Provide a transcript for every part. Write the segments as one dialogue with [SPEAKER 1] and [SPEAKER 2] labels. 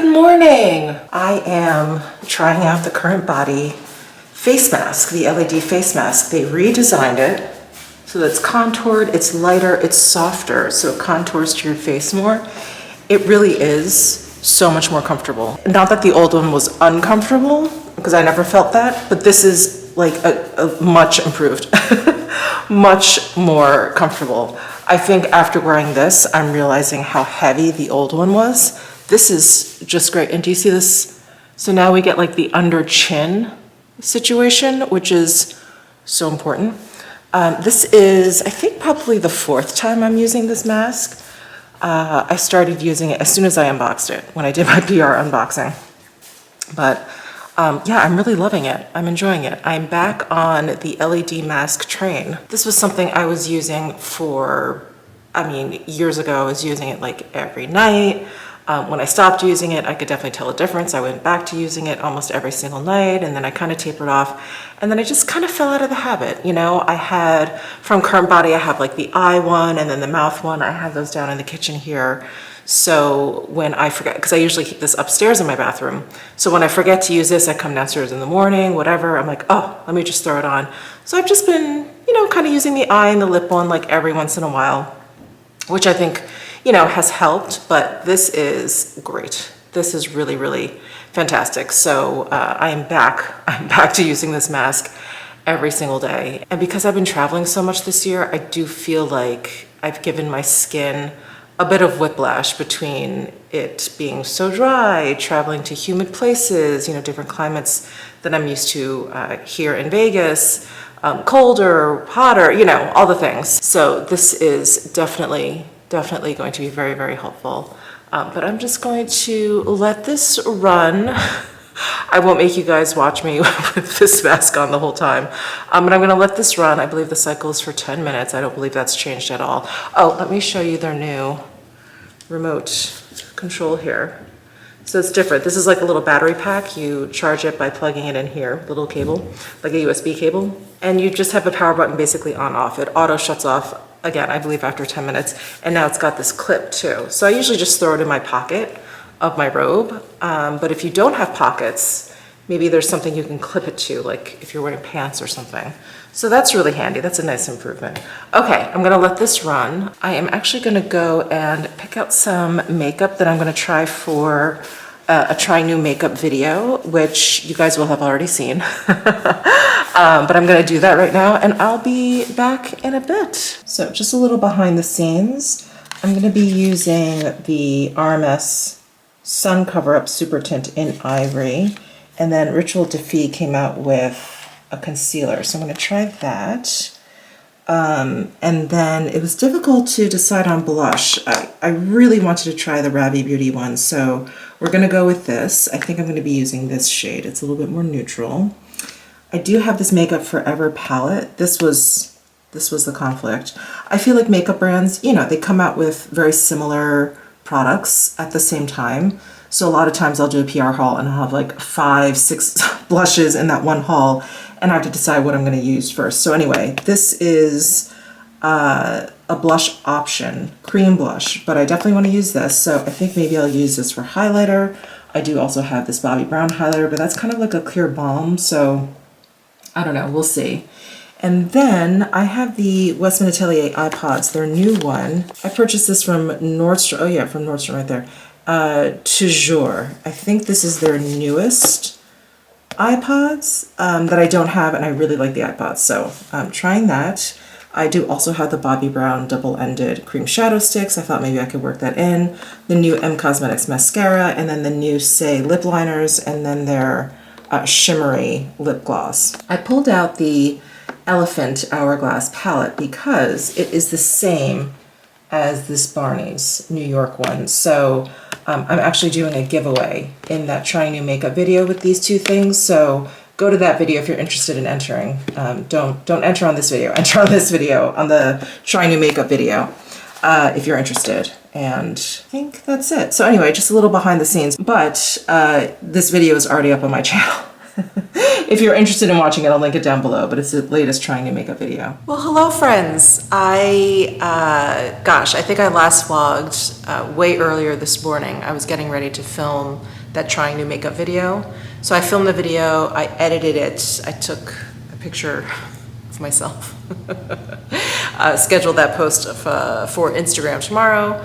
[SPEAKER 1] Good morning. I am trying out the Current Body face mask, the LED face mask. They redesigned it so that it's contoured, it's lighter, it's softer, so it contours to your face more. It really is so much more comfortable. Not that the old one was uncomfortable, because I never felt that, but this is like a much improved, much more comfortable. I think after wearing this, I'm realizing how heavy the old one was. This is just great. And do you see this? So now we get like the under chin situation, which is so important. This is, I think, probably the 4th time I'm using this mask. I started using it as soon as I unboxed it, when I did my PR unboxing. But yeah, I'm really loving it. I'm enjoying it. I'm back on the LED mask train. This was something I was using for, years ago. I was using it like every night. When I stopped using it, I could definitely tell a difference. I went back to using it almost every single night, and then I kind of tapered off, and then I just kind of fell out of the habit. You know, I had, from Current Body, I have like the eye one and then the mouth one. I have those down in the kitchen here. So when I forget, because I usually keep this upstairs in my bathroom. So when I forget to use this, I come downstairs in the morning, whatever. I'm like, oh, let me just throw it on. So I've just been, kind of using the eye and the lip one like every once in a while, which I think, has helped, but this is great. This is really, really fantastic. So I'm back to using this mask every single day. And because I've been traveling so much this year, I do feel like I've given my skin a bit of whiplash between it being so dry, traveling to humid places, different climates that I'm used to here in Vegas, colder, hotter, all the things. So this is definitely going to be very, very helpful. But I'm just going to let this run. I won't make you guys watch me with this mask on the whole time. But I'm gonna let this run. I believe the cycle is for 10 minutes. I don't believe that's changed at all. Oh, let me show you their new remote control here. So it's different. This is like a little battery pack. You charge it by plugging it in here, little cable, like a USB cable. And you just have a power button basically on off. It auto shuts off, again, I believe after 10 minutes. And now it's got this clip too. So I usually just throw it in my pocket of my robe. But if you don't have pockets, maybe there's something you can clip it to, like if you're wearing pants or something. So that's really handy. That's a nice improvement. Okay, I'm gonna let this run. I am actually gonna go and pick out some makeup that I'm gonna try for a try new makeup video, which you guys will have already seen. But I'm gonna do that right now, and I'll be back in a bit. So just a little behind the scenes. I'm gonna be using the RMS Sun Cover Up Super Tint in Ivory, and then Ritual Defeat came out with a concealer, so I'm gonna try that. And then it was difficult to decide on blush. I really wanted to try the Ravi Beauty one, so we're gonna go with this. I think I'm gonna be using this shade. It's a little bit more neutral. I do have this Makeup Forever palette. This was the conflict. I feel like makeup brands, they come out with very similar products at the same time. So a lot of times I'll do a PR haul and I'll have like 5, 6 blushes in that one haul, and I have to decide what I'm gonna use first. So anyway, this is a blush option, cream blush, but I definitely wanna use this. So I think maybe I'll use this for highlighter. I do also have this Bobbi Brown highlighter, but that's kind of like a clear balm. So I don't know, we'll see. And then I have the Westman Atelier iPods, their new one. I purchased this from Nordstrom. Oh yeah, from Nordstrom right there. Toujours. I think this is their newest iPods that I don't have, and I really like the iPods, so I'm trying that. I do also have the Bobbi Brown double-ended cream shadow sticks. I thought maybe I could work that in. The new M Cosmetics mascara, and then the new Say lip liners, and then their shimmery lip gloss. I pulled out the Elephant Hourglass palette because it is the same as this Barney's New York one. So I'm actually doing a giveaway in that trying new makeup video with these two things. So go to that video if you're interested in entering. Don't enter on this video. Enter on this video, on the try new makeup video, if you're interested. And I think that's it. So anyway, just a little behind the scenes, but this video is already up on my channel. If you're interested in watching it, I'll link it down below, but it's the latest trying to make a video. Well, hello friends. I think I last vlogged way earlier this morning. I was getting ready to film that trying to make a video. So I filmed the video, I edited it, I took a picture of myself, scheduled that post for Instagram tomorrow,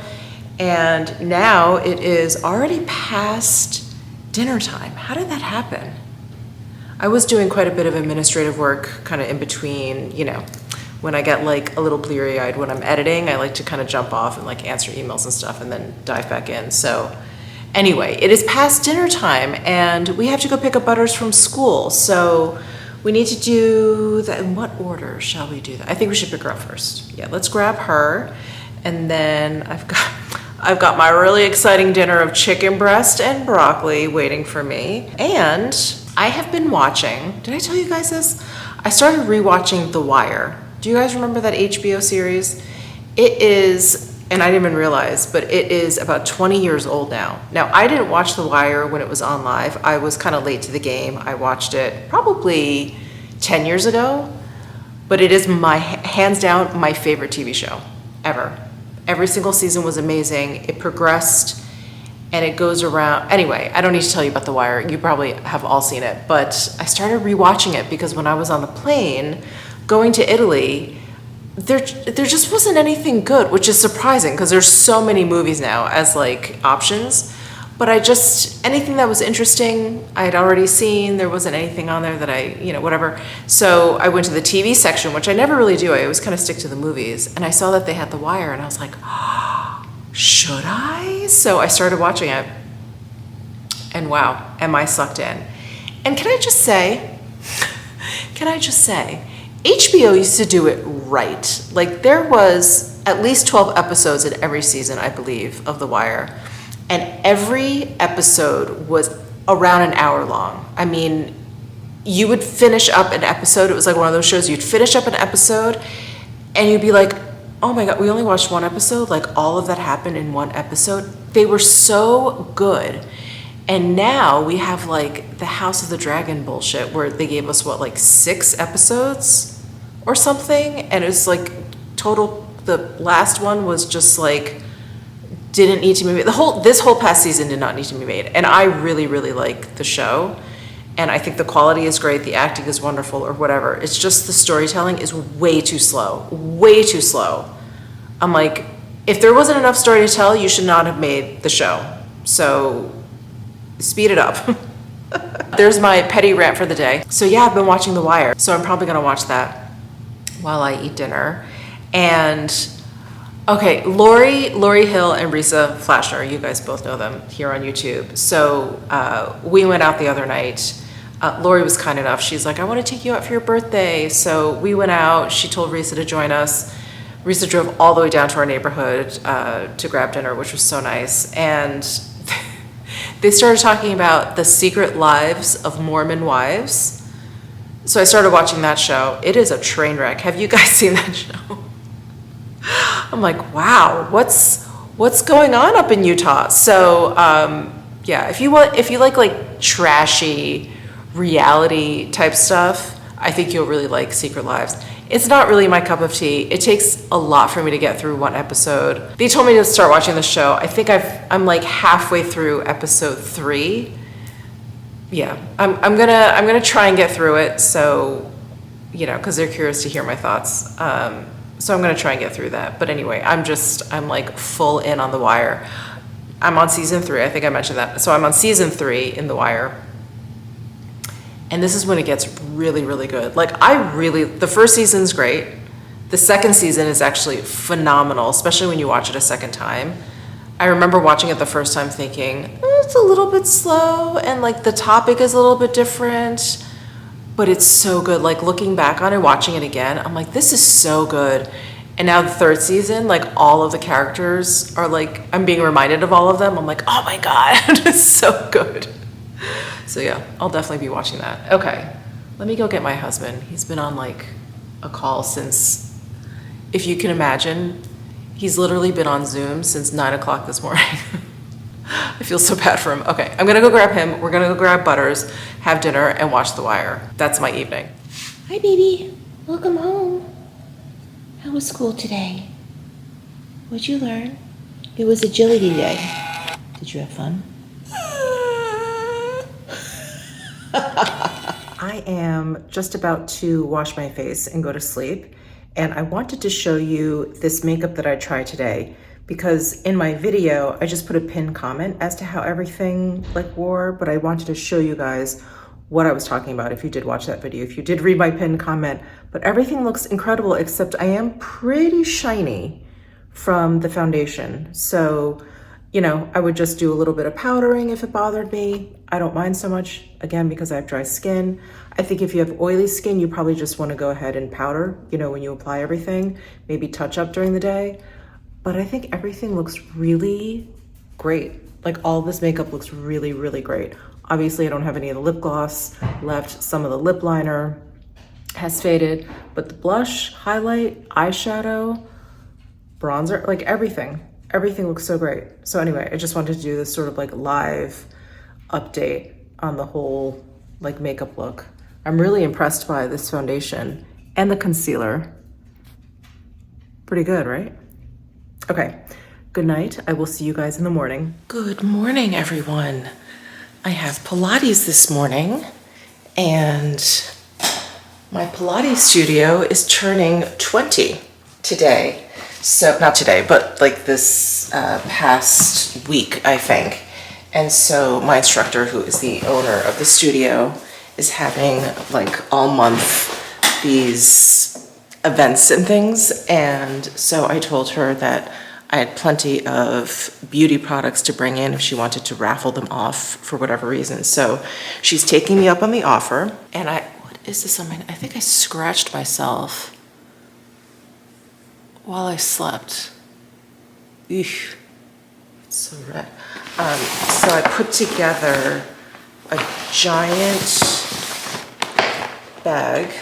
[SPEAKER 1] and now it is already past dinner time. How did that happen? I was doing quite a bit of administrative work kind of in between, you know, when I get like a little bleary-eyed when I'm editing, I like to kind of jump off and like answer emails and stuff and then dive back in. So anyway, it is past dinner time and we have to go pick up Butters from school. So we need to do that. In what order shall we do that? I think we should pick her up first. Yeah, let's grab her. And then I've got my really exciting dinner of chicken breast and broccoli waiting for me. And I have been watching, did I tell you guys this? I started rewatching The Wire. Do you guys remember that HBO series? It is, and I didn't even realize, but it is about 20 years old now. Now, I didn't watch The Wire when it was on live. I was kind of late to the game. I watched it probably 10 years ago, but it is hands down, my favorite TV show ever. Every single season was amazing. It progressed and it goes around. Anyway, I don't need to tell you about The Wire. You probably have all seen it, but I started rewatching it because when I was on the plane going to Italy, there just wasn't anything good, which is surprising because there's so many movies now as like options. But anything that was interesting, I had already seen. There wasn't anything on there that whatever. So I went to the TV section, which I never really do. I always kind of stick to the movies. And I saw that they had The Wire and I was like, should I? So I started watching it and wow, am I sucked in. And can I just say, HBO used to do it right. Like there was at least 12 episodes in every season, I believe, of The Wire. And every episode was around an hour long. I mean, you would finish up an episode. It was like one of those shows, you'd finish up an episode and you'd be like, oh my God, we only watched one episode? Like all of that happened in one episode? They were so good. And now we have like the House of the Dragon bullshit where they gave us what, like 6 episodes or something? And it's like total, the last one was just like, didn't need to be made. This whole past season did not need to be made. And I really, really like the show. And I think the quality is great, the acting is wonderful or whatever. It's just the storytelling is way too slow, way too slow. I'm like, if there wasn't enough story to tell, you should not have made the show. So speed it up. There's my petty rant for the day. So yeah, I've been watching The Wire. So I'm probably gonna watch that while I eat dinner. And okay, Lori Hill and Risa Flashner, you guys both know them here on YouTube. So we went out the other night. Lori was kind enough. She's like, I want to take you out for your birthday. So we went out. She told Risa to join us. Risa drove all the way down to our neighborhood to grab dinner, which was so nice. And they started talking about the secret lives of Mormon wives. So I started watching that show. It is a train wreck. Have you guys seen that show? I'm like, wow, what's going on up in Utah? So yeah, if you like trashy reality type stuff, I think you'll really like Secret Lives. It's not really my cup of tea. It takes a lot for me to get through one episode. They told me to start watching the show. I think I'm like halfway through episode 3. Yeah, I'm gonna try and get through it. So, because they're curious to hear my thoughts. So I'm gonna try and get through that. But anyway, I'm like full in on The Wire. I'm on season 3. I think I mentioned that. So I'm on season 3 in The Wire. And this is when it gets really, really good. Like the first season's great. The second season is actually phenomenal, especially when you watch it a second time. I remember watching it the first time thinking, it's a little bit slow and like the topic is a little bit different, but it's so good. Like looking back on it, watching it again, I'm like, this is so good. And now the third season, like all of the characters are like, I'm being reminded of all of them. I'm like, oh my God, it's so good. So yeah, I'll definitely be watching that. Okay, let me go get my husband. He's been on like a call since, if you can imagine, he's literally been on Zoom since 9 o'clock this morning. I feel so bad for him. Okay, I'm gonna go grab him. We're gonna go grab Butters have dinner, and watch The Wire. That's my evening.
[SPEAKER 2] Hi, baby. Welcome home. How was school today? What'd you learn? It was agility day. Did you have fun?
[SPEAKER 1] I am just about to wash my face and go to sleep, and I wanted to show you this makeup that I tried today because in my video I just put a pinned comment as to how everything wore, but I wanted to show you guys what I was talking about if you did watch that video, if you did read my pinned comment. But everything looks incredible except I am pretty shiny from the foundation. So, you know, I would just do a little bit of powdering if it bothered me. I don't mind so much, again, because I have dry skin. I think if you have oily skin, you probably just want to go ahead and powder, you know, when you apply everything, maybe touch up during the day. But I think everything looks really great. Like all this makeup looks really, really great. Obviously, I don't have any of the lip gloss left. Some of the lip liner has faded, but the blush, highlight, eyeshadow, bronzer, like everything looks so great. So anyway, I just wanted to do this sort of like live update on the whole like makeup look. I'm really impressed by this foundation and the concealer. Pretty good, right? Okay, good night. I will see you guys in the morning. Good morning, everyone. I have Pilates this morning, and my Pilates studio is turning 20 today. So, not today, but like this past week, I think. And so my instructor, who is the owner of the studio, is having like all month these events and things. And so I told her that I had plenty of beauty products to bring in if she wanted to raffle them off for whatever reason. So she's taking me up on the offer. And what is this on my, I think I scratched myself while I slept. Eesh, it's so red. So I put together a giant bag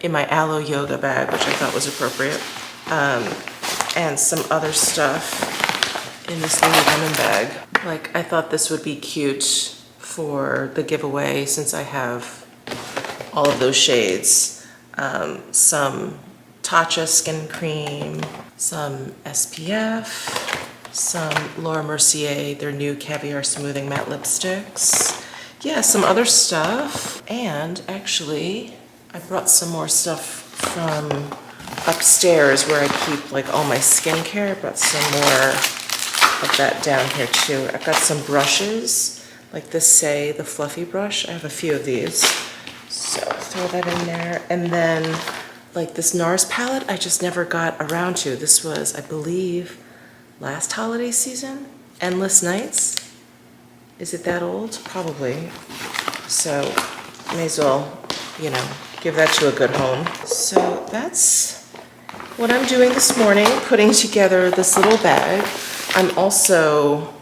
[SPEAKER 1] in my Aloe Yoga bag, which I thought was appropriate, and some other stuff in this Lululemon bag. Like, I thought this would be cute for the giveaway since I have all of those shades. Some Tatcha skin cream, some SPF, some Laura Mercier, their new Caviar Smoothing Matte Lipsticks. Yeah, some other stuff. And actually, I brought some more stuff from upstairs where I keep like all my skincare. I brought some more of that down here too. I've got some brushes, like this Say the Fluffy brush. I have a few of these. So throw that in there. And then like this NARS palette, I just never got around to. This was, I believe, last holiday season. Endless Nights. Is it that old? Probably. So may as well, you know, give that to a good home. So that's what I'm doing this morning, putting together this little bag. I'm also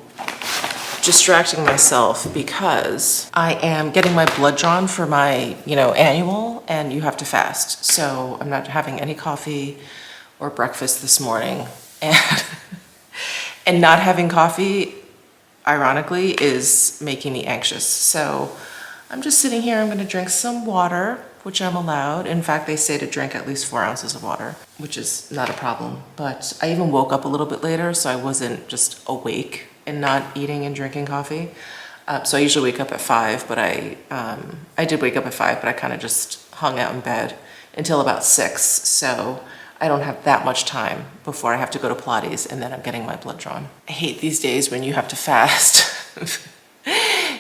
[SPEAKER 1] distracting myself because I am getting my blood drawn for my, annual, and you have to fast. So I'm not having any coffee or breakfast this morning. And not having coffee, ironically, is making me anxious. So I'm just sitting here. I'm going to drink some water, which I'm allowed. In fact, they say to drink at least 4 ounces of water, which is not a problem. But I even woke up a little bit later, so I wasn't just awake and not eating and drinking coffee. So I usually wake up at 5, but I did wake up at 5, but I kind of just hung out in bed until about 6. So I don't have that much time before I have to go to Pilates, and then I'm getting my blood drawn. I hate these days when you have to fast.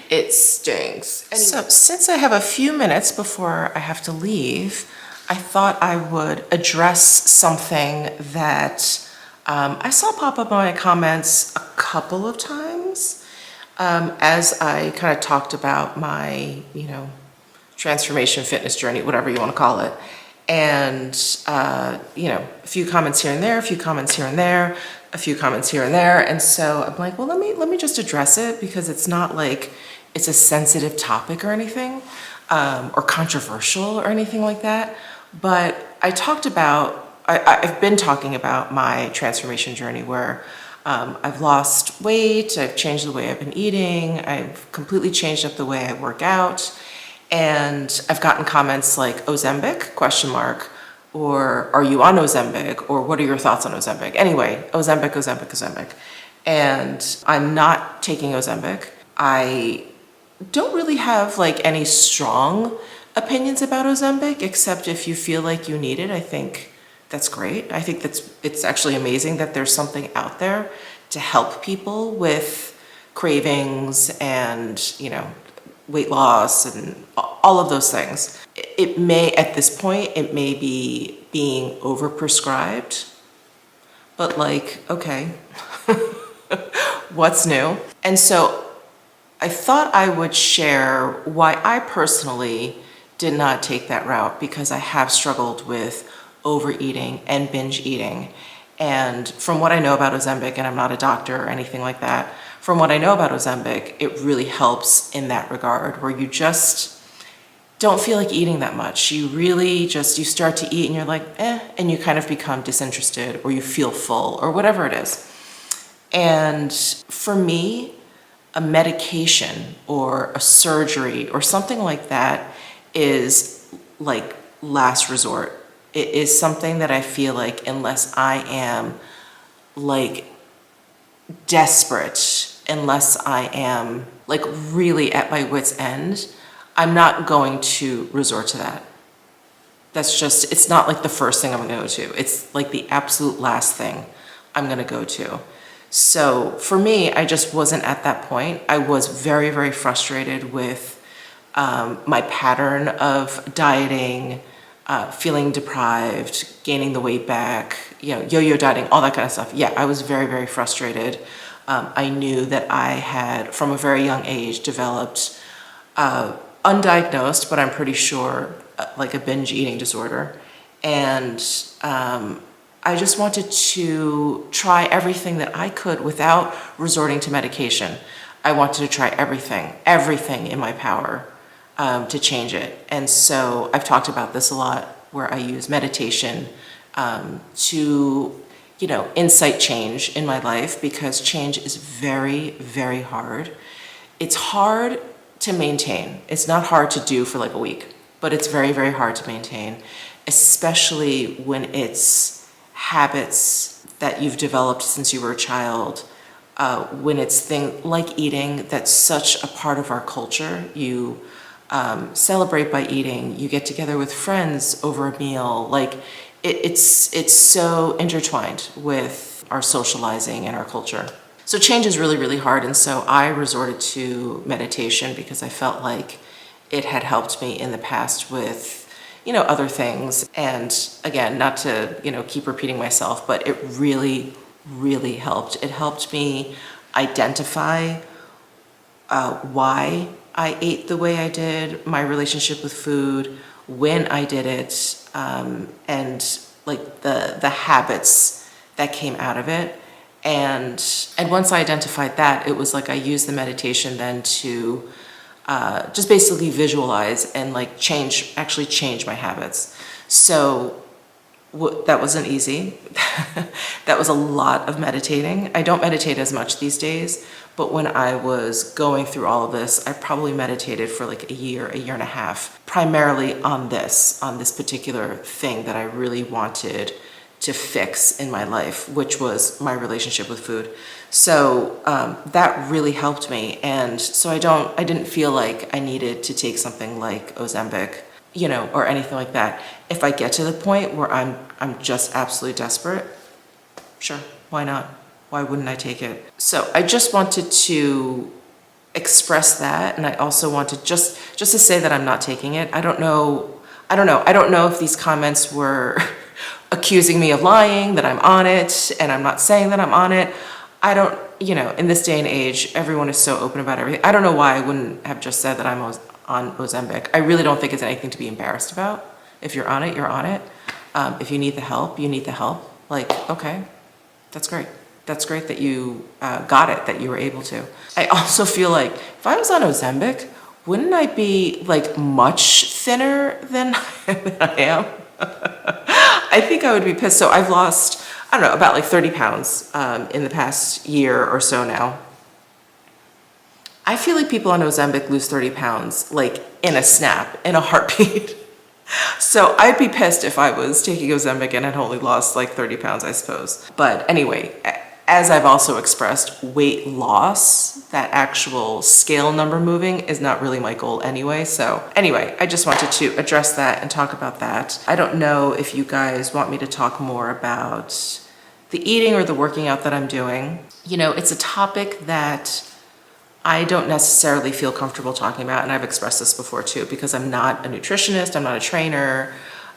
[SPEAKER 1] It stinks. Anyway. So since I have a few minutes before I have to leave, I thought I would address something that I saw pop up in my comments a couple of times as I kind of talked about my, transformation fitness journey, whatever you want to call it. And, a few comments here and there, a few comments here and there, a few comments here and there. And so I'm like, well, let me just address it, because it's not like it's a sensitive topic or anything, or controversial or anything like that. But I've been talking about my transformation journey where I've lost weight, I've changed the way I've been eating, I've completely changed up the way I work out, and I've gotten comments like Ozempic, question mark, or are you on Ozempic, or what are your thoughts on Ozempic? Anyway, Ozempic, Ozempic, Ozempic. And I'm not taking Ozempic. I don't really have like any strong opinions about Ozempic, except if you feel like you need it, I think that's great. I think it's actually amazing that there's something out there to help people with cravings and, you know, weight loss and all of those things. It may, at this point, it may be being overprescribed, but like, okay, what's new? And so I thought I would share why I personally did not take that route, because I have struggled with overeating and binge eating. And from what I know about Ozempic, and I'm not a doctor or anything like that, from what I know about Ozempic, it really helps in that regard, where you just don't feel like eating that much. You really just, you start to eat and you're like, and you kind of become disinterested, or you feel full, or whatever it is. And for me, a medication or a surgery or something like that is like last resort. It is something that I feel like, unless I am like desperate, unless I am like really at my wit's end, I'm not going to resort to that. That's just, it's not like the first thing I'm gonna go to. It's like the absolute last thing I'm gonna go to. So for me, I just wasn't at that point. I was very, very frustrated with my pattern of dieting, feeling deprived, gaining the weight back, you know, yo-yo dieting, all that kind of stuff. Yeah, I was very, very frustrated. I knew that I had, from a very young age, developed undiagnosed, but I'm pretty sure, like a binge eating disorder. And I just wanted to try everything that I could without resorting to medication. I wanted to try everything in my power to change it. And so I've talked about this a lot, where I use meditation to, you know, incite change in my life, because change is very, very hard. It's hard to maintain. It's not hard to do for like a week, but it's very, very hard to maintain, especially when it's habits that you've developed since you were a child, when it's things like eating that's such a part of our culture. You celebrate by eating, you get together with friends over a meal, like it's so intertwined with our socializing and our culture. So change is really, really hard, and so I resorted to meditation because I felt like it had helped me in the past with, you know, other things. And again, not to, you know, keep repeating myself, but it really, really helped. It helped me identify why I ate the way I did, my relationship with food, when I did it, and like the habits that came out of it. And once I identified that, it was like I used the meditation then to just basically visualize and like actually change my habits. So that wasn't easy. That was a lot of meditating. I don't meditate as much these days, but when I was going through all of this, I probably meditated for like a year and a half, primarily on this particular thing that I really wanted to fix in my life, which was my relationship with food. So that really helped me. And so I didn't feel like I needed to take something like Ozempic, you know, or anything like that. If I get to the point where I'm just absolutely desperate, sure, why not? Why wouldn't I take it? So I just wanted to express that, and I also wanted just to say that I'm not taking it. I don't know if these comments were accusing me of lying, that I'm on it, and I'm not saying that I'm on it. I don't, you know, in this day and age, everyone is so open about everything. I don't know why I wouldn't have just said that I'm on Ozempic. I really don't think it's anything to be embarrassed about. If you're on it, you're on it. If you need the help, you need the help. Like, okay, that's great. That's great that you got it, that you were able to. I also feel like if I was on Ozempic, wouldn't I be like much thinner than I am? I think I would be pissed. So I've lost I don't know, about like 30 pounds in the past year or so now. I feel like people on Ozempic lose 30 pounds like in a snap, in a heartbeat. So I'd be pissed if I was taking Ozempic and had only lost like 30 pounds, I suppose. But anyway, as I've also expressed, weight loss, that actual scale number moving, is not really my goal anyway. So anyway, I just wanted to address that and talk about that. I don't know if you guys want me to talk more about the eating or the working out that I'm doing. You know, it's a topic that I don't necessarily feel comfortable talking about, and I've expressed this before too, because I'm not a nutritionist, I'm not a trainer,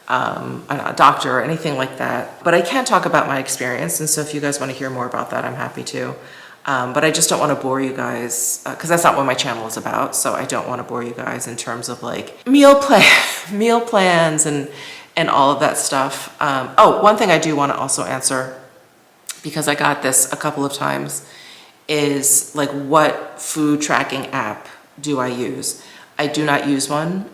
[SPEAKER 1] I'm not a doctor or anything like that. But I can talk about my experience, and so if you guys want to hear more about that, I'm happy to. But I just don't want to bore you guys, because that's not what my channel is about, so I don't want to bore you guys in terms of like meal plans and all of that stuff. Oh, one thing I do want to also answer, because I got this a couple of times, is like, what food tracking app do I use? I do not use one.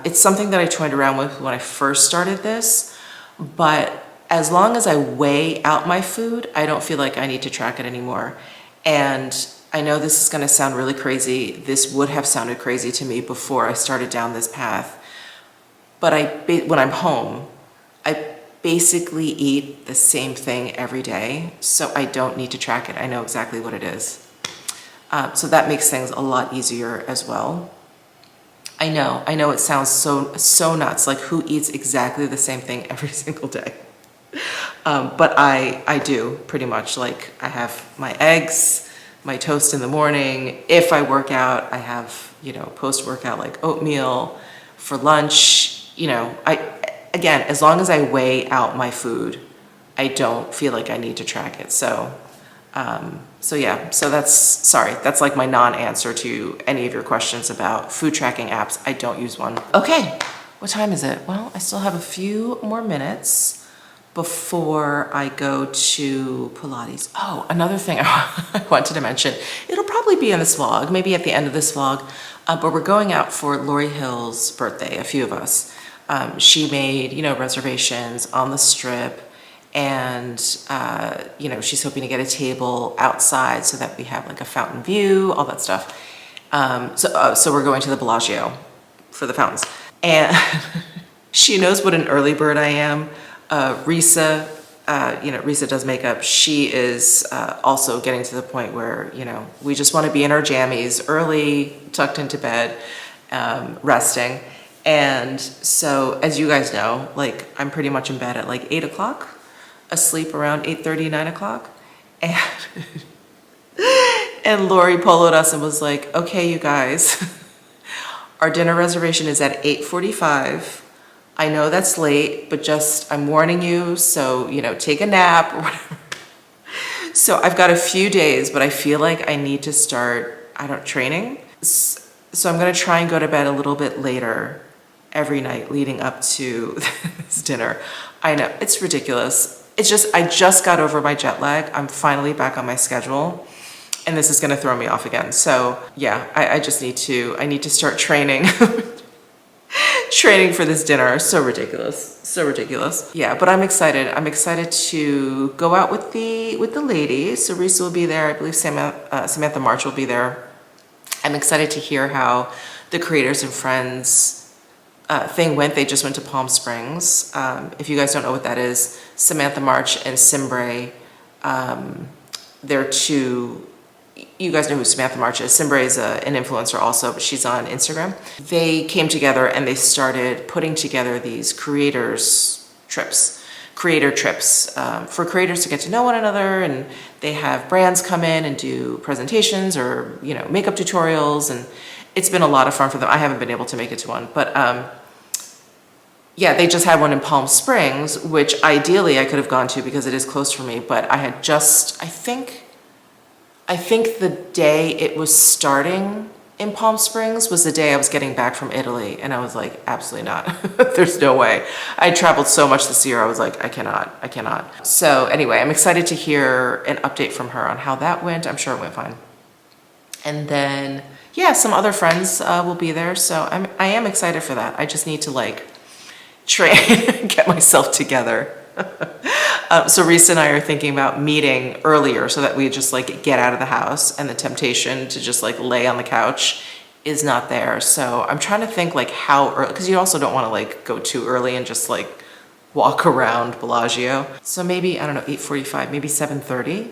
[SPEAKER 1] It's something that I toyed around with when I first started this, but as long as I weigh out my food, I don't feel like I need to track it anymore. And I know this is gonna sound really crazy. This would have sounded crazy to me before I started down this path. But when I'm home, I basically eat the same thing every day, so I don't need to track it. I know exactly what it is. So that makes things a lot easier as well. I know it sounds so nuts, like who eats exactly the same thing every single day? But I do pretty much. Like, I have my eggs, my toast in the morning. If I work out, I have, you know, post-workout like oatmeal. For lunch, you know, again, as long as I weigh out my food, I don't feel like I need to track it. So yeah, so that's like my non-answer to any of your questions about food tracking apps. I don't use one. Okay, what time is it? Well, I still have a few more minutes before I go to Pilates. Oh, another thing I wanted to mention, it'll probably be in this vlog, maybe at the end of this vlog, but we're going out for Lori Hill's birthday, a few of us. She made, you know, reservations on the strip, and you know, she's hoping to get a table outside so that we have like a fountain view, all that stuff. So we're going to the Bellagio for the fountains, and she knows what an early bird I am. Risa, you know, Risa does makeup. She is also getting to the point where, you know, we just want to be in our jammies early, tucked into bed, resting. And so, as you guys know, like, I'm pretty much in bed at like 8 o'clock, asleep around 8:30, 9 o'clock. And Lori poloed us and was like, okay, you guys, our dinner reservation is at 8:45. I know that's late, but just, I'm warning you, so, you know, take a nap or whatever. So I've got a few days, but I feel like I need to start, training. So I'm gonna try and go to bed a little bit later every night leading up to this dinner. I know, it's ridiculous. It's just, I just got over my jet lag. I'm finally back on my schedule, and this is gonna throw me off again. So yeah, I just need to start training. Training for this dinner. So ridiculous. Yeah, but I'm excited. I'm excited to go out with the ladies. So Risa will be there. I believe Samantha March will be there. I'm excited to hear how the Creators and Friends thing went. They just went to Palm Springs. If you guys don't know what that is, Samantha March and Simbre, they're two. You guys know who Samantha March is. Simbre is an influencer also, but she's on Instagram. They came together and they started putting together these creator trips for creators to get to know one another, and they have brands come in and do presentations or, you know, makeup tutorials, and it's been a lot of fun for them. I haven't been able to make it to one, but yeah, they just had one in Palm Springs, which ideally I could have gone to because it is close for me, but I had just, I think the day it was starting in Palm Springs was the day I was getting back from Italy, and I was like, absolutely not. There's no way. I traveled so much this year, I was like, I cannot. So anyway, I'm excited to hear an update from her on how that went. I'm sure it went fine. And then, yeah, some other friends will be there, so I am excited for that. I just need to like train, get myself together. So Reese and I are thinking about meeting earlier so that we just like get out of the house, and the temptation to just like lay on the couch is not there. So I'm trying to think like how early, because you also don't want to like go too early and just like walk around Bellagio. So maybe, I don't know, 8:45, maybe 7:30.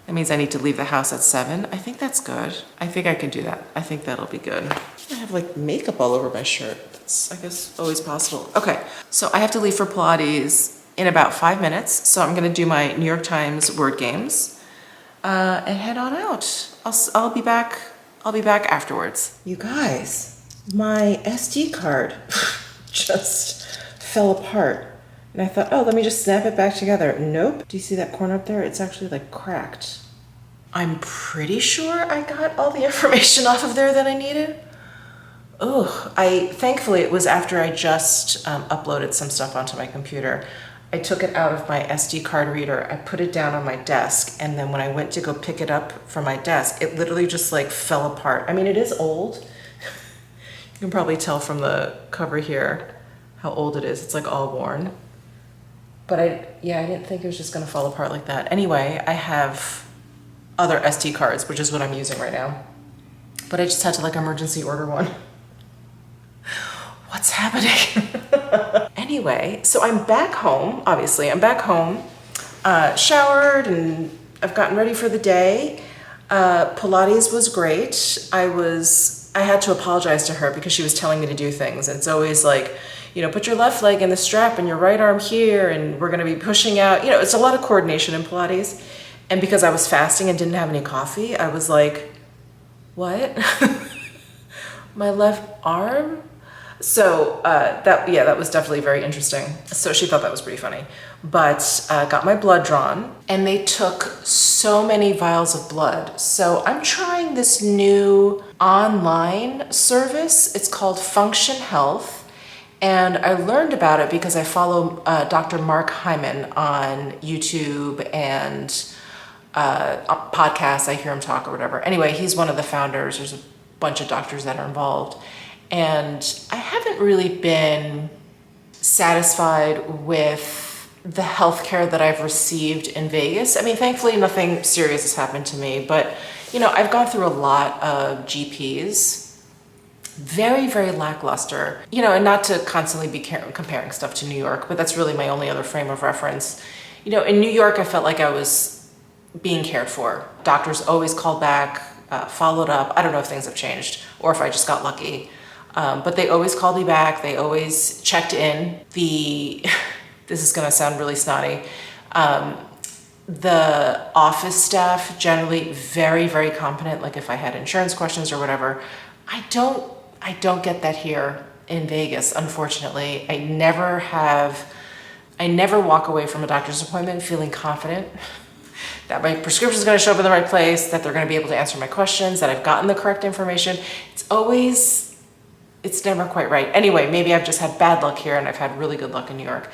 [SPEAKER 1] That means I need to leave the house at 7. I think that's good. I think I can do that. I think that'll be good. I have like makeup all over my shirt. That's, I guess, always possible. Okay, so I have to leave for Pilates in about 5 minutes. So I'm gonna do my New York Times word games and head on out. I'll be back. I'll be back afterwards. You guys, my SD card just fell apart. And I thought, oh, let me just snap it back together. Nope. Do you see that corner up there? It's actually like cracked. I'm pretty sure I got all the information off of there that I needed. Oh, thankfully it was after I just uploaded some stuff onto my computer. I took it out of my SD card reader, I put it down on my desk, and then when I went to go pick it up from my desk, it literally just like fell apart. I mean, it is old. You can probably tell from the cover here how old it is. It's like all worn. But I didn't think it was just gonna fall apart like that. Anyway, I have other SD cards, which is what I'm using right now. But I just had to like emergency order one. What's happening? Anyway, so I'm back home, obviously. I'm back home, showered, and I've gotten ready for the day. Pilates was great. I had to apologize to her because she was telling me to do things. And it's always like, you know, put your left leg in the strap and your right arm here, and we're gonna be pushing out. You know, it's a lot of coordination in Pilates. And because I was fasting and didn't have any coffee, I was like, what? My left arm? So that was definitely very interesting. So she thought that was pretty funny. But got my blood drawn, and they took so many vials of blood. So I'm trying this new online service. It's called Function Health. And I learned about it because I follow Dr. Mark Hyman on YouTube and podcasts. I hear him talk or whatever. Anyway, he's one of the founders. There's a bunch of doctors that are involved. And I haven't really been satisfied with the healthcare that I've received in Vegas. I mean, thankfully, nothing serious has happened to me. But, you know, I've gone through a lot of GPs. Very, very lackluster. You know, and not to constantly be comparing stuff to New York, but that's really my only other frame of reference. You know, in New York, I felt like I was being cared for. Doctors always called back, followed up. I don't know if things have changed or if I just got lucky. But they always called me back. They always checked in. This is gonna sound really snotty. The office staff, generally very, very competent. Like if I had insurance questions or whatever, I don't get that here in Vegas, unfortunately. I never walk away from a doctor's appointment feeling confident that my prescription is gonna show up in the right place, that they're gonna be able to answer my questions, that I've gotten the correct information. It's never quite right. Anyway, maybe I've just had bad luck here and I've had really good luck in New York.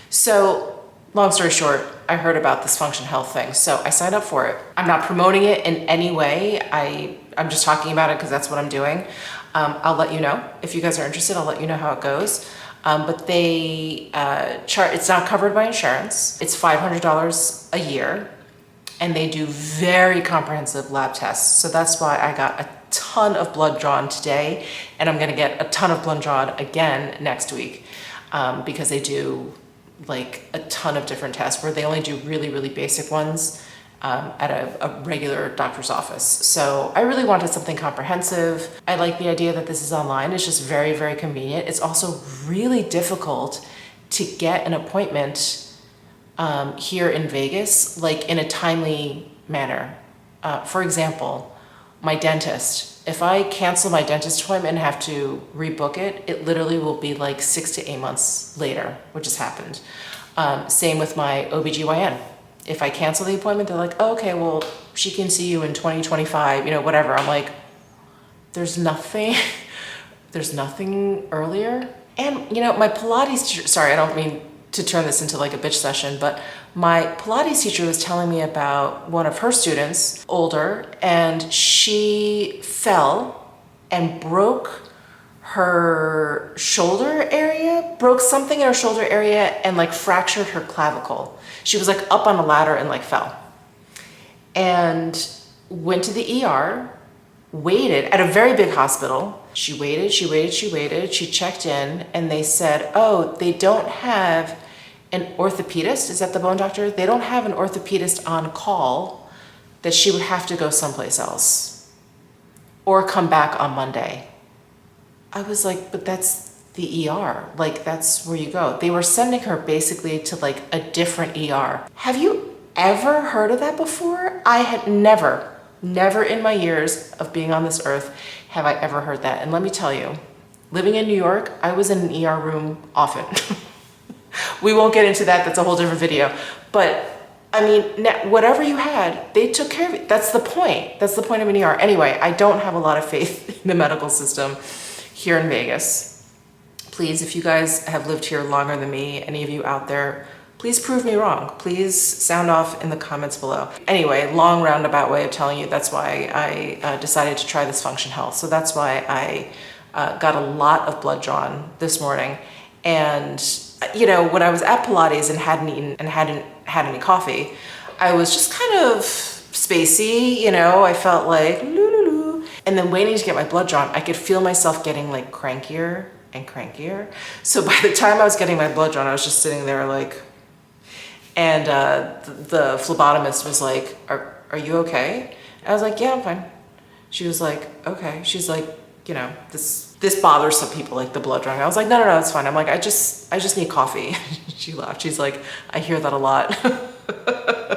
[SPEAKER 1] So long story short, I heard about this Function Health thing, so I signed up for it. I'm not promoting it in any way. I'm just talking about it because that's what I'm doing. I'll let you know. If you guys are interested, I'll let you know how it goes. But they it's not covered by insurance. It's $500 a year, and they do very comprehensive lab tests. So that's why I got a ton of blood drawn today, and I'm gonna get a ton of blood drawn again next week because they do like a ton of different tests where they only do really, really basic ones at a regular doctor's office. So I really wanted something comprehensive. I like the idea that this is online. It's just very, very convenient. It's also really difficult to get an appointment here in Vegas, like in a timely manner. For example, my dentist. If I cancel my dentist appointment and have to rebook it, it literally will be like 6 to 8 months later, which has happened. Same with my OBGYN. If I cancel the appointment, they're like, oh, okay, well, she can see you in 2025, you know, whatever. I'm like, there's nothing earlier. And, you know, my Pilates teacher, sorry, I don't mean to turn this into like a bitch session, but my Pilates teacher was telling me about one of her students, older, and she fell and broke her shoulder area, broke something in her shoulder area and like fractured her clavicle. She was like up on a ladder and like fell. And went to the ER, waited at a very big hospital. She waited. She checked in and they said, oh, they don't have an orthopedist. Is that the bone doctor? They don't have an orthopedist on call, that she would have to go someplace else or come back on Monday. I was like, but that's the ER. Like, that's where you go. They were sending her basically to like a different ER. Have you ever heard of that before? I had never in my years of being on this earth have I ever heard that. And let me tell you, living in New York, I was in an ER room often. We won't get into that. That's a whole different video. But I mean, whatever you had, they took care of it. That's the point. That's the point of an ER. Anyway, I don't have a lot of faith in the medical system here in Vegas. Please, if you guys have lived here longer than me, any of you out there, please prove me wrong. Please sound off in the comments below. Anyway, long roundabout way of telling you that's why I decided to try this Function Health. So that's why I got a lot of blood drawn this morning. And you know, when I was at Pilates and hadn't eaten and hadn't had any coffee, I was just kind of spacey, you know, I felt like loo. And then waiting to get my blood drawn, I could feel myself getting like crankier and crankier. So by the time I was getting my blood drawn, I was just sitting there like, and the phlebotomist was like, are you okay? I was like, yeah, I'm fine. She was like, okay. She's like, you know, this bothers some people, like the blood drawing. I was like, no, it's fine. I'm like, I just need coffee. She laughed. She's like, I hear that a lot.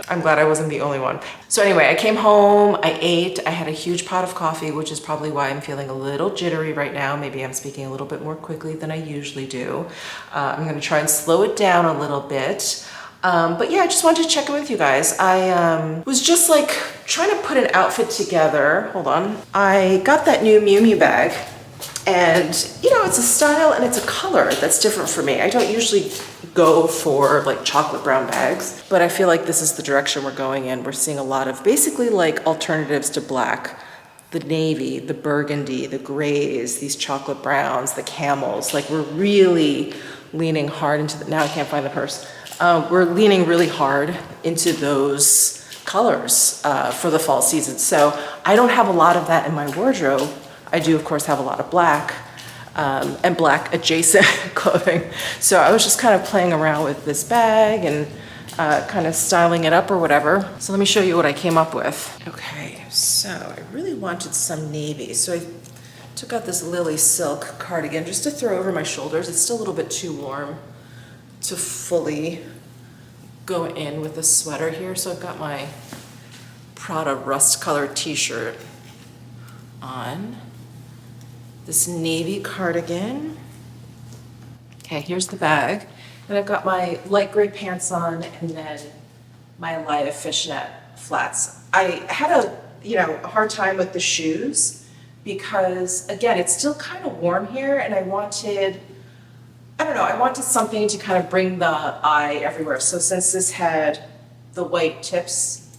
[SPEAKER 1] I'm glad I wasn't the only one. So anyway, I came home, I ate, I had a huge pot of coffee, which is probably why I'm feeling a little jittery right now. Maybe I'm speaking a little bit more quickly than I usually do. I'm gonna try and slow it down a little bit. But yeah, I just wanted to check in with you guys. I was just like trying to put an outfit together. Hold on. I got that new Miu Miu bag, and you know, it's a style and it's a color that's different for me. I don't usually go for like chocolate brown bags, but I feel like this is the direction we're going in. We're seeing a lot of basically like alternatives to black. The navy, the burgundy, the grays, these chocolate browns, the camels. Like we're really leaning hard into the, now I can't find the purse. We're leaning really hard into those colors for the fall season. So I don't have a lot of that in my wardrobe. I do, of course, have a lot of black and black adjacent clothing. So I was just kind of playing around with this bag and kind of styling it up or whatever. So let me show you what I came up with. Okay, so I really wanted some navy. So I took out this Lily silk cardigan just to throw over my shoulders. It's still a little bit too warm to fully go in with a sweater here. So I've got my Prada rust colored t-shirt on, this navy cardigan. Okay, here's the bag. And I've got my light gray pants on and then my light fishnet flats. I had a hard time with the shoes because again, it's still kind of warm here and I wanted something to kind of bring the eye everywhere. So since this had the white tips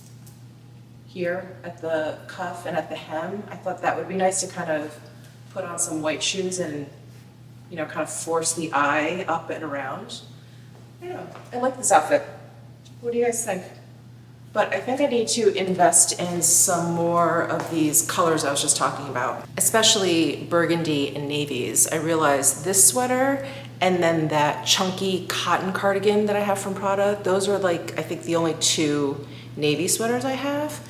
[SPEAKER 1] here at the cuff and at the hem, I thought that would be nice to kind of put on some white shoes and, you know, kind of force the eye up and around. I don't know, I like this outfit. What do you guys think? But I think I need to invest in some more of these colors I was just talking about, especially burgundy and navies. I realized this sweater and then that chunky cotton cardigan that I have from Prada, those are like, I think the only two navy sweaters I have.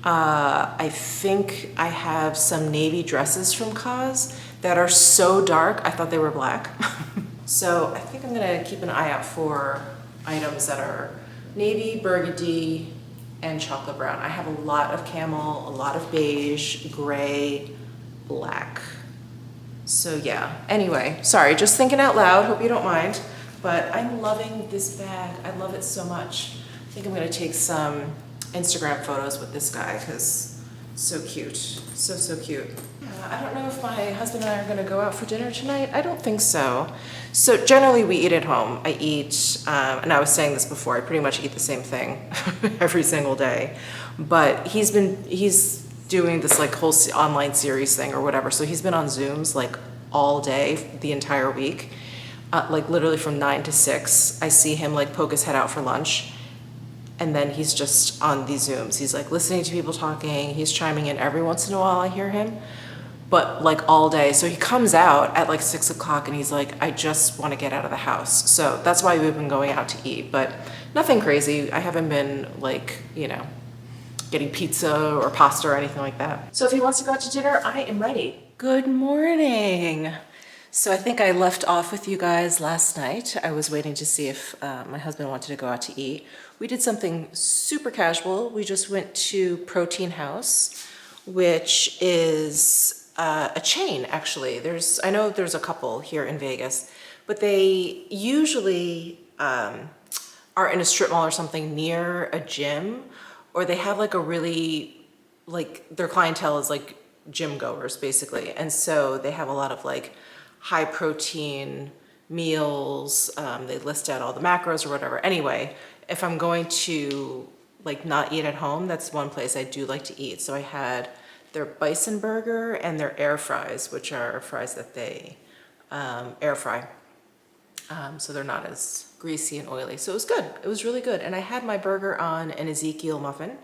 [SPEAKER 1] I think I have some navy dresses from Cause that are so dark, I thought they were black. So I think I'm gonna keep an eye out for items that are navy, burgundy, and chocolate brown. I have a lot of camel, a lot of beige, gray, black. So yeah, anyway, sorry, just thinking out loud, hope you don't mind, but I'm loving this bag. I love it so much. I think I'm gonna take some Instagram photos with this guy because so cute, so cute. I don't know if my husband and I are gonna go out for dinner tonight. I don't think so. So generally we eat at home. I eat, and I was saying this before, I pretty much eat the same thing every single day. But he's doing this like whole online series thing or whatever. So he's been on Zooms like all day, the entire week. Like literally from 9 to 6, I see him like poke his head out for lunch. And then he's just on these Zooms. He's like listening to people talking. He's chiming in every once in a while, I hear him, but like all day. So he comes out at like 6 o'clock and he's like, I just want to get out of the house. So that's why we've been going out to eat, but nothing crazy. I haven't been like, you know, getting pizza or pasta or anything like that. So if he wants to go out to dinner, I am ready. Good morning. So I think I left off with you guys last night. I was waiting to see if my husband wanted to go out to eat. We did something super casual. We just went to Protein House, which is a chain, actually. I know there's a couple here in Vegas, but they usually are in a strip mall or something near a gym, or they have like a really, like their clientele is like gym goers basically. And so they have a lot of like high protein meals. They list out all the macros or whatever. Anyway, if I'm going to like not eat at home, that's one place I do like to eat. So I had their bison burger and their air fries, which are fries that they air fry. So they're not as greasy and oily. So it was good. It was really good. And I had my burger on an Ezekiel muffin,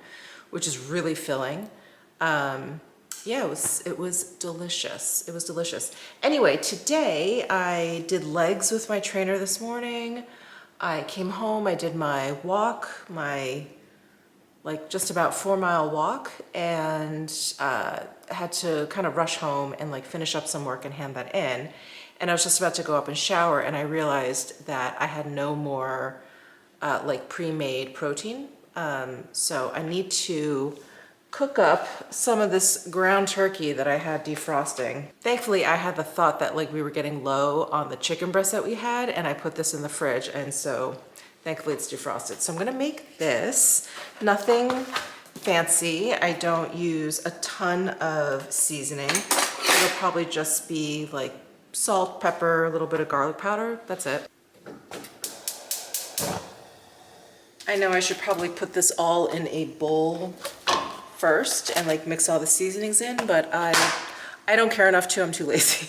[SPEAKER 1] which is really filling. Yeah, it was delicious. It was delicious. Anyway, today I did legs with my trainer this morning. I came home, I did my walk, my like just about 4-mile walk, and had to kind of rush home and like finish up some work and hand that in. And I was just about to go up and shower, and I realized that I had no more like pre-made protein. So I need to cook up some of this ground turkey that I had defrosting. Thankfully, I had the thought that like we were getting low on the chicken breast that we had, and I put this in the fridge, and so thankfully it's defrosted. So I'm gonna make this. Nothing fancy. I don't use a ton of seasoning. It'll probably just be like salt, pepper, a little bit of garlic powder. That's it. I know I should probably put this all in a bowl first and like mix all the seasonings in, but I don't care enough to. I'm too lazy.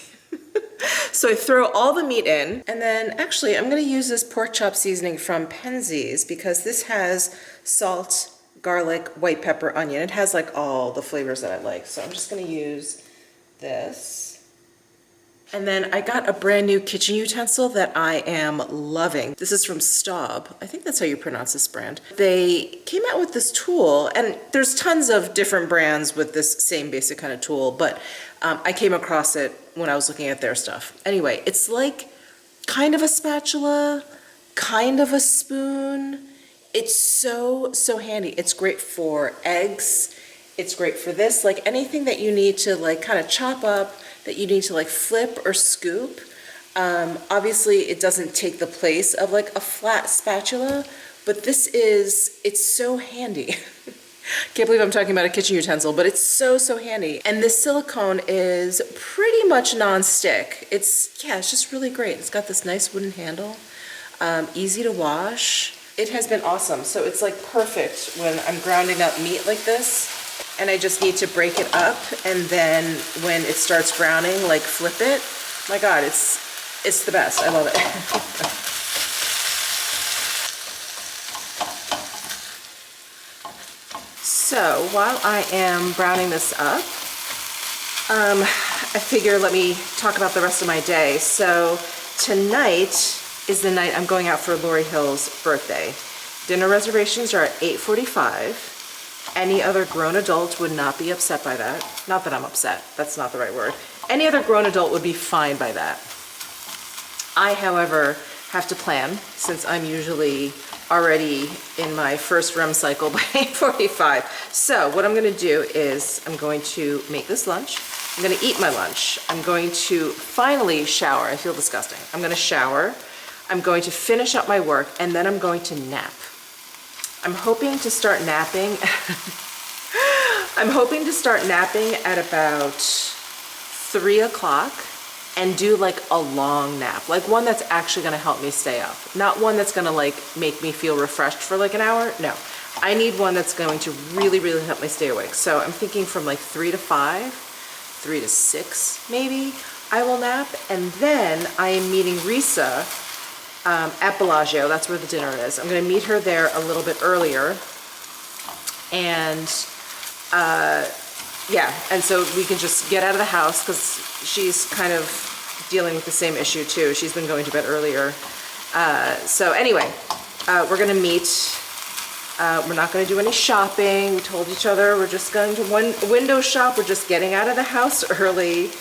[SPEAKER 1] So I throw all the meat in, and then actually I'm gonna use this pork chop seasoning from Penzeys because this has salt, garlic, white pepper, onion. It has like all the flavors that I like. So I'm just gonna use this. And then I got a brand new kitchen utensil that I am loving. This is from Staub. I think that's how you pronounce this brand. They came out with this tool, and there's tons of different brands with this same basic kind of tool, but I came across it when I was looking at their stuff. Anyway, it's like kind of a spatula, kind of a spoon. It's so handy. It's great for eggs. It's great for this, like anything that you need to like kind of chop up, that you need to like flip or scoop. Obviously it doesn't take the place of like a flat spatula, but it's so handy. Can't believe I'm talking about a kitchen utensil, but it's so handy. And this silicone is pretty much non-stick. It's just really great. It's got this nice wooden handle, easy to wash. It has been awesome. So it's like perfect when I'm grounding up meat like this, and I just need to break it up, and then when it starts browning, like flip it. My God, it's the best. I love it. So while I am browning this up, I figure let me talk about the rest of my day. So tonight is the night I'm going out for Lori Hill's birthday. Dinner reservations are at 8:45. Any other grown adult would not be upset by that. Not that I'm upset, that's not the right word. Any other grown adult would be fine by that. I, however, have to plan, since I'm usually already in my first REM cycle by 8:45. So what I'm gonna do is I'm going to make this lunch. I'm gonna eat my lunch. I'm going to finally shower. I feel disgusting. I'm gonna shower. I'm going to finish up my work, and then I'm going to nap. I'm hoping to start napping. I'm hoping to start napping at about 3 o'clock and do like a long nap, like one that's actually gonna help me stay up. Not one that's gonna like make me feel refreshed for like an hour. No, I need one that's going to really help me stay awake. So I'm thinking from like 3 to 5, 3 to 6 maybe, I will nap, and then I am meeting Risa at Bellagio. That's where the dinner is. I'm gonna meet her there a little bit earlier. And yeah, and so we can just get out of the house because she's kind of dealing with the same issue too. She's been going to bed earlier. So anyway, we're gonna meet. We're not gonna do any shopping. We told each other we're just going to one window shop. We're just getting out of the house early,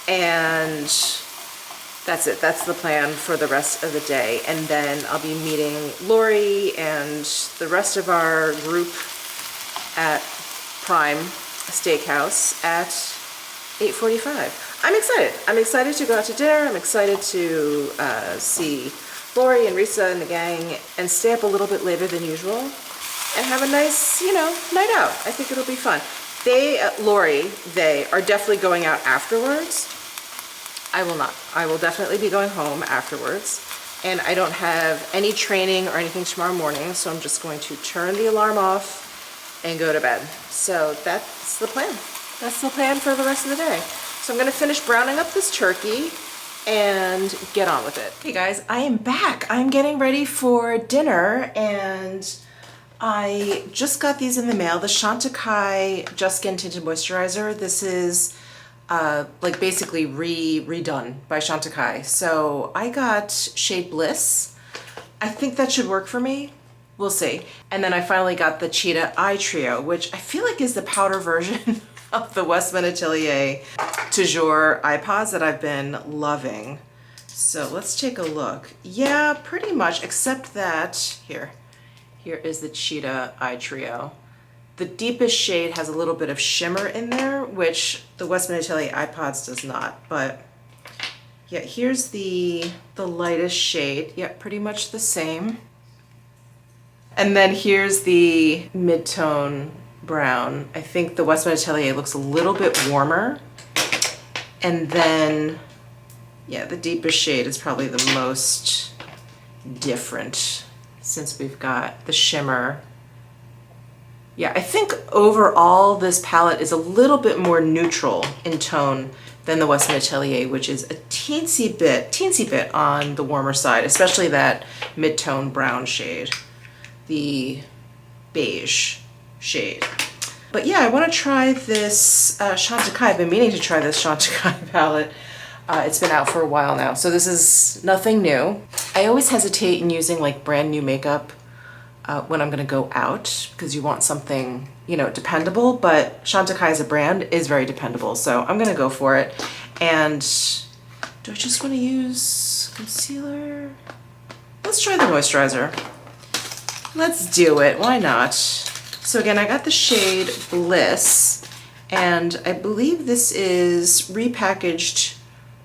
[SPEAKER 1] and that's it. That's the plan for the rest of the day. And then I'll be meeting Lori and the rest of our group at Prime Steakhouse at 8:45. I'm excited. I'm excited to go out to dinner. I'm excited to see Lori and Risa and the gang and stay up a little bit later than usual and have a nice, night out. I think it'll be fun. Lori, they are definitely going out afterwards. I will not. I will definitely be going home afterwards. And I don't have any training or anything tomorrow morning, so I'm just going to turn the alarm off and go to bed. So that's the plan. That's the plan for the rest of the day. So I'm gonna finish browning up this turkey and get on with it. Hey guys, I am back. I'm getting ready for dinner, and I just got these in the mail. The Chantecaille Just Skin Tinted Moisturizer. This is like basically redone by Chantecaille. So I got Shade Bliss. I think that should work for me. We'll see. And then I finally got the Cheetah Eye Trio, which I feel like is the powder version of the Westman Atelier Toujours eye pods that I've been loving. So let's take a look. Yeah, pretty much, except that here is the Cheetah Eye Trio. The deepest shade has a little bit of shimmer in there, which the Westman Atelier iPods does not. But yeah, here's the lightest shade. Yeah, pretty much the same. And then here's the mid-tone brown. I think the Westman Atelier looks a little bit warmer. And then, yeah, the deepest shade is probably the most different since we've got the shimmer. Yeah, I think overall this palette is a little bit more neutral in tone than the Westman Atelier, which is a teensy bit on the warmer side, especially that mid-tone brown shade, the beige shade. But yeah, I want to try this Chantecaille. I've been meaning to try this Chantecaille palette. It's been out for a while now, so this is nothing new. I always hesitate in using like brand new makeup when I'm gonna go out, because you want something, dependable, but Chantecaille as a brand is very dependable, so I'm gonna go for it. And do I just wanna use concealer? Let's try the moisturizer. Let's do it, why not? So again, I got the shade Bliss, and I believe this is repackaged,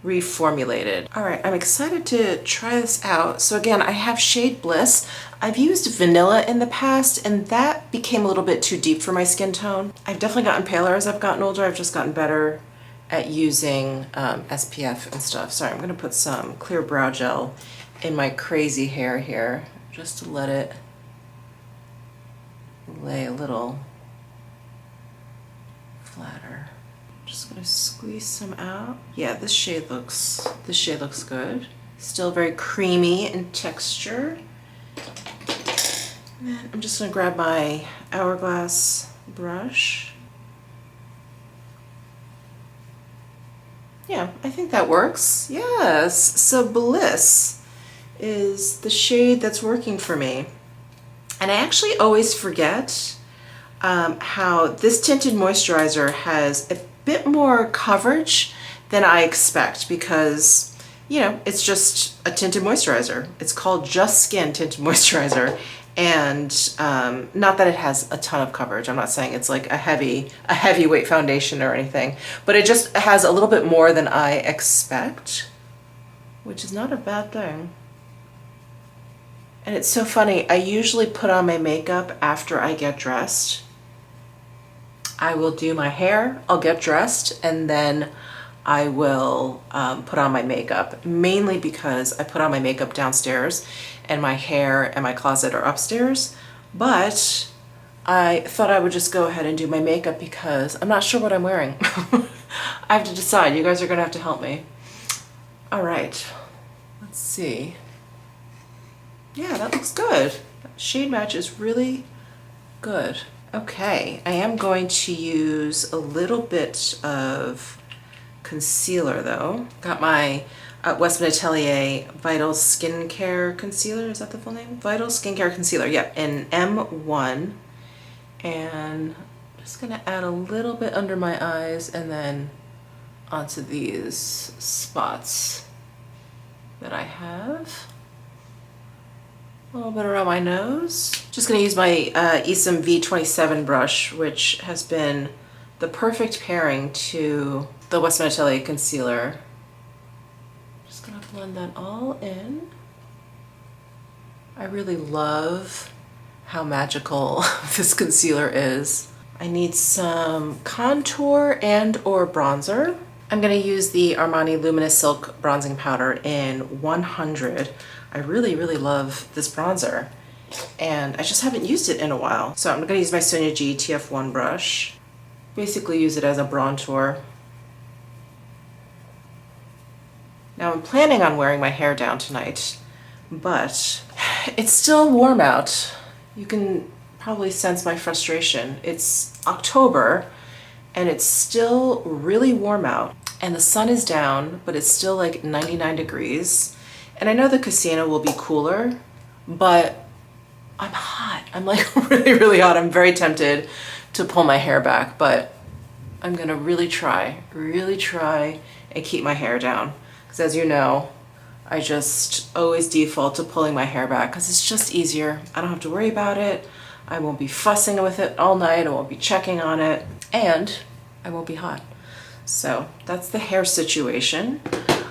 [SPEAKER 1] reformulated. All right, I'm excited to try this out. So again, I have shade Bliss. I've used vanilla in the past, and that became a little bit too deep for my skin tone. I've definitely gotten paler as I've gotten older. I've just gotten better at using SPF and stuff. Sorry, I'm gonna put some clear brow gel in my crazy hair here, just to let it lay a little flatter. Just gonna squeeze some out. Yeah, this shade looks good. Still very creamy in texture. And then I'm just gonna grab my Hourglass brush. Yeah, I think that works. Yes, so Bliss is the shade that's working for me. And I actually always forget how this tinted moisturizer has a bit more coverage than I expect, because it's just a tinted moisturizer. It's called Just Skin Tinted Moisturizer, and not that it has a ton of coverage. I'm not saying it's like a heavyweight foundation or anything, but it just has a little bit more than I expect, which is not a bad thing. And it's so funny, I usually put on my makeup after I get dressed. I will do my hair, I'll get dressed, and then I will put on my makeup, mainly because I put on my makeup downstairs and my hair and my closet are upstairs. But I thought I would just go ahead and do my makeup because I'm not sure what I'm wearing. I have to decide. You guys are gonna have to help me. All right, let's see. Yeah, that looks good. Shade match is really good. Okay, I am going to use a little bit of concealer though. Got my Westman Atelier Vital Skincare Concealer. Is that the full name? Vital Skincare Concealer, yep, in M1. And I'm just gonna add a little bit under my eyes and then onto these spots that I have. A little bit around my nose. Just gonna use my Esom V27 brush, which has been the perfect pairing to the Westman Atelier concealer. Just gonna blend that all in. I really love how magical this concealer is. I need some contour and or bronzer. I'm gonna use the Armani Luminous Silk Bronzing Powder in 100. I really, really love this bronzer and I just haven't used it in a while. So I'm gonna use my Sonia G TF1 brush. Basically use it as a bronzer. Now I'm planning on wearing my hair down tonight, but it's still warm out. You can probably sense my frustration. It's October and it's still really warm out and the sun is down, but it's still like 99 degrees. And I know the casino will be cooler, but I'm hot. I'm like really, really hot. I'm very tempted to pull my hair back, but I'm gonna really try and keep my hair down. Because as you know, I just always default to pulling my hair back because it's just easier. I don't have to worry about it. I won't be fussing with it all night. I won't be checking on it and I won't be hot. So that's the hair situation.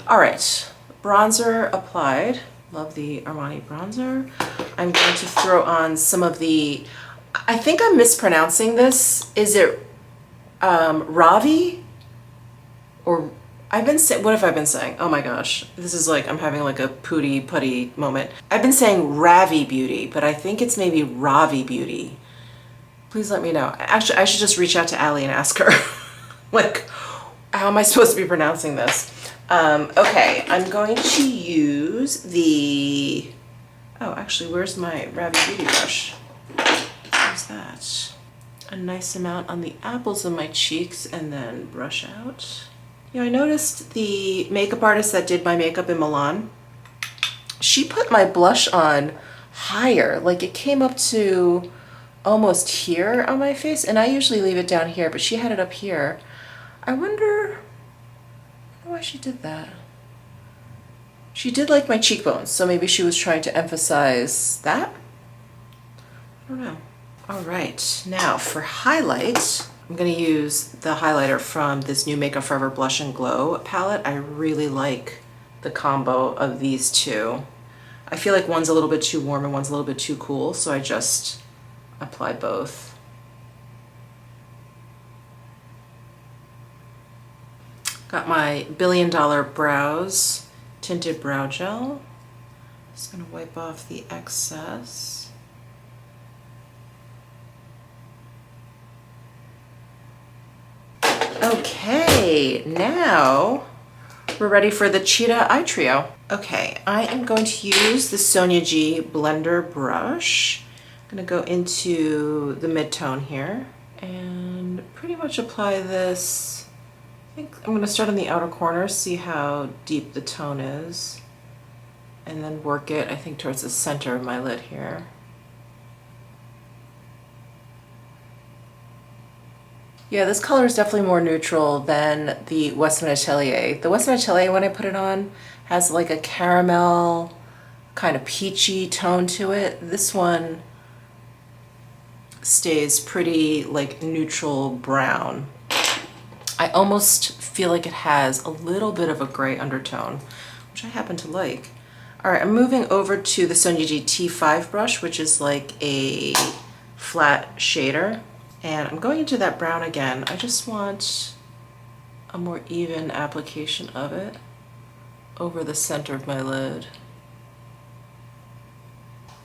[SPEAKER 1] All right. Bronzer applied. Love the Armani bronzer. I'm going to throw on some of the, I think I'm mispronouncing this. Is it Ravi? Or I've been saying, what have I been saying? Oh my gosh. This is like, I'm having like a pooty putty moment. I've been saying Ravi Beauty, but I think it's maybe Ravi Beauty. Please let me know. Actually, I should just reach out to Allie and ask her. Like, how am I supposed to be pronouncing this? Okay, I'm going to use the, oh, actually, where's my Ravi Beauty brush? Where's that? A nice amount on the apples of my cheeks and then brush out. You know, I noticed the makeup artist that did my makeup in Milan, she put my blush on higher, like it came up to almost here on my face, and I usually leave it down here, but she had it up here. I wonder why she did that. She did like my cheekbones, so maybe she was trying to emphasize that? I don't know. All right, now for highlight, I'm gonna use the highlighter from this new Makeup Forever Blush and Glow palette. I really like the combo of these two. I feel like one's a little bit too warm and one's a little bit too cool, so I just apply both. Got my $1 Billion Brows Tinted Brow Gel. Just gonna wipe off the excess. Okay, now we're ready for the Cheetah Eye Trio. Okay, I am going to use the Sonia G blender brush. I'm gonna go into the mid-tone here and pretty much apply this. I think I'm gonna start on the outer corner, see how deep the tone is, and then work it, I think, towards the center of my lid here. Yeah, this color is definitely more neutral than the Westman Atelier. The Westman Atelier, when I put it on, has like a caramel, kind of peachy tone to it. This one stays pretty like neutral brown. I almost feel like it has a little bit of a gray undertone, which I happen to like. All right, I'm moving over to the Sonia G T5 brush, which is like a flat shader. And I'm going into that brown again. I just want a more even application of it over the center of my lid.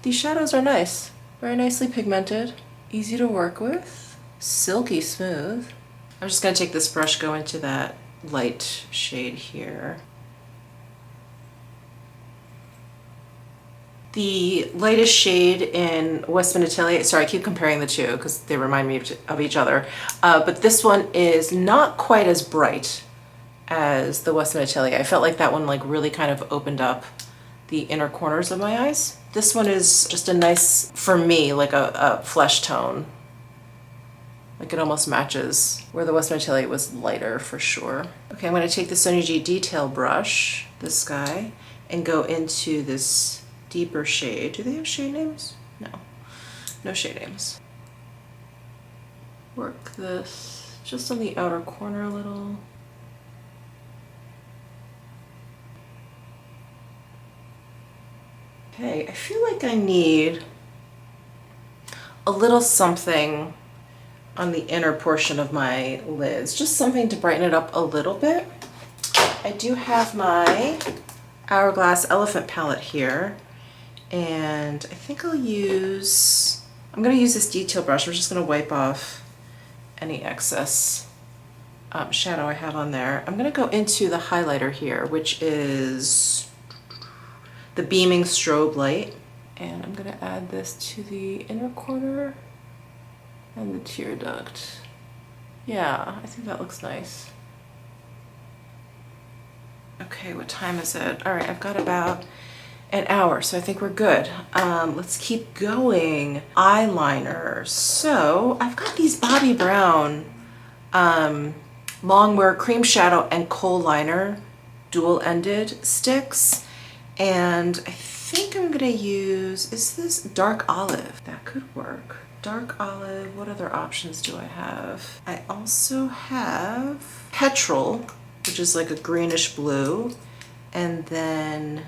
[SPEAKER 1] These shadows are nice, very nicely pigmented, easy to work with, silky smooth. I'm just gonna take this brush, go into that light shade here. the lightest shade in Westman Atelier. Sorry, I keep comparing the two because they remind me of each other. But this one is not quite as bright as the Westman Atelier. I felt like that one like really kind of opened up the inner corners of my eyes. This one is just a nice, for me, like a flesh tone. Like it almost matches where the Westman Atelier was lighter for sure. Okay, I'm gonna take the Sonia G detail brush, this guy, and go into this deeper shade. Do they have shade names? No, no shade names. Work this just on the outer corner a little. Okay, I feel like I need a little something on the inner portion of my lids, just something to brighten it up a little bit. I do have my Hourglass Elephant palette here, and I think I'm gonna use this detail brush. I'm just gonna wipe off any excess shadow I have on there. I'm gonna go into the highlighter here, which is the Beaming Strobe Light, and I'm gonna add this to the inner corner and the tear duct. Yeah, I think that looks nice. Okay, what time is it? All right, I've got about an hour, so I think we're good. Let's keep going. Eyeliner. So I've got these Bobbi Brown Longwear Cream Shadow and Kohl Liner dual-ended sticks, and I think I'm gonna use, is this Dark Olive? That could work. Dark Olive, what other options do I have? I also have Petrol, which is like a greenish blue, and then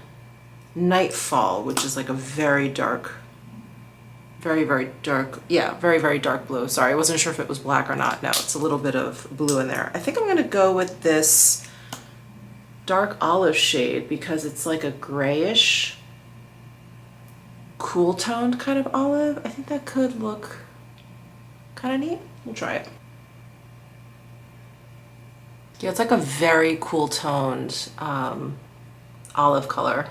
[SPEAKER 1] Nightfall, which is like a very dark, very dark, yeah, very dark blue. Sorry, I wasn't sure if it was black or not. No, it's a little bit of blue in there. I think I'm gonna go with this Dark Olive shade because it's like a grayish, cool toned kind of olive. I think that could look kind of neat. We'll try it. Yeah, it's like a very cool toned olive color.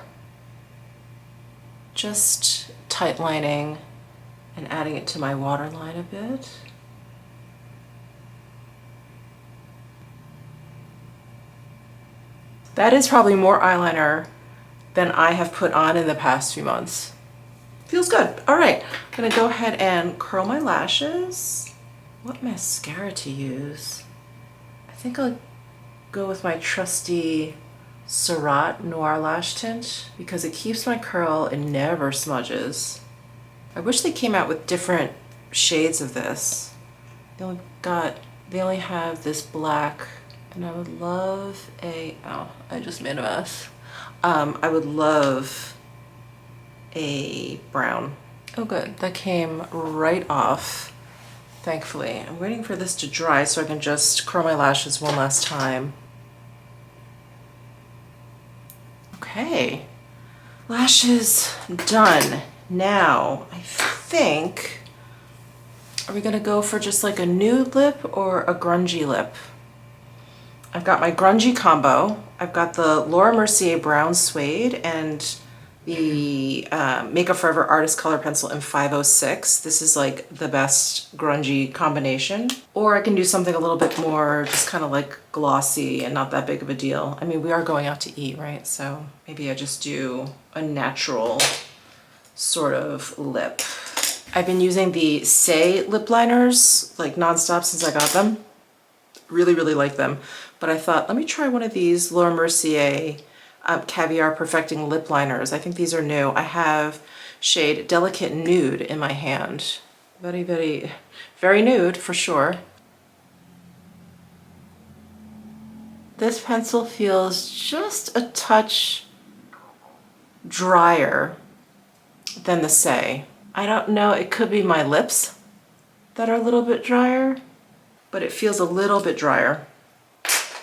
[SPEAKER 1] Just tight lining and adding it to my waterline a bit. That is probably more eyeliner than I have put on in the past few months. Feels good. All right, I'm gonna go ahead and curl my lashes. What mascara to use? I think I'll go with my trusty Surratt Noir Lash Tint because it keeps my curl and never smudges. I wish they came out with different shades of this. They only have this black, and I would love oh, I just made a mess. I would love a brown. Oh good, that came right off, thankfully. I'm waiting for this to dry so I can just curl my lashes one last time. Okay, lashes done. Now, I think, are we gonna go for just like a nude lip or a grungy lip? I've got my grungy combo. I've got the Laura Mercier Brown Suede and the Makeup Forever Artist Color Pencil in 506. This is like the best grungy combination. Or I can do something a little bit more just kind of like glossy and not that big of a deal. I mean, we are going out to eat, right? So maybe I just do a natural sort of lip. I've been using the Say lip liners like nonstop since I got them. Really like them. But I thought, let me try one of these Laura Mercier Caviar Perfecting Lip Liners. I think these are new. I have shade Delicate Nude in my hand. Very nude for sure. This pencil feels just a touch drier than the Say. I don't know, it could be my lips that are a little bit drier, but it feels a little bit drier.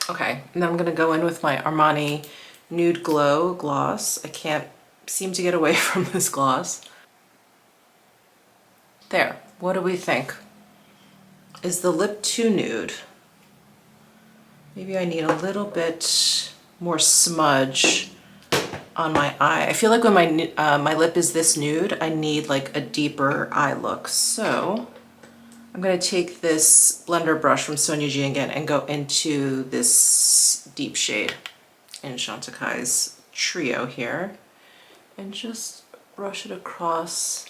[SPEAKER 1] Okay, and then I'm gonna go in with my Armani Nude Glow gloss. I can't seem to get away from this gloss. There, what do we think? Is the lip too nude? Maybe I need a little bit more smudge on my eye. I feel like when my lip is this nude, I need like a deeper eye look. So I'm gonna take this blender brush from Sonia G again and go into this deep shade in Chantekai's Trio here and just brush it across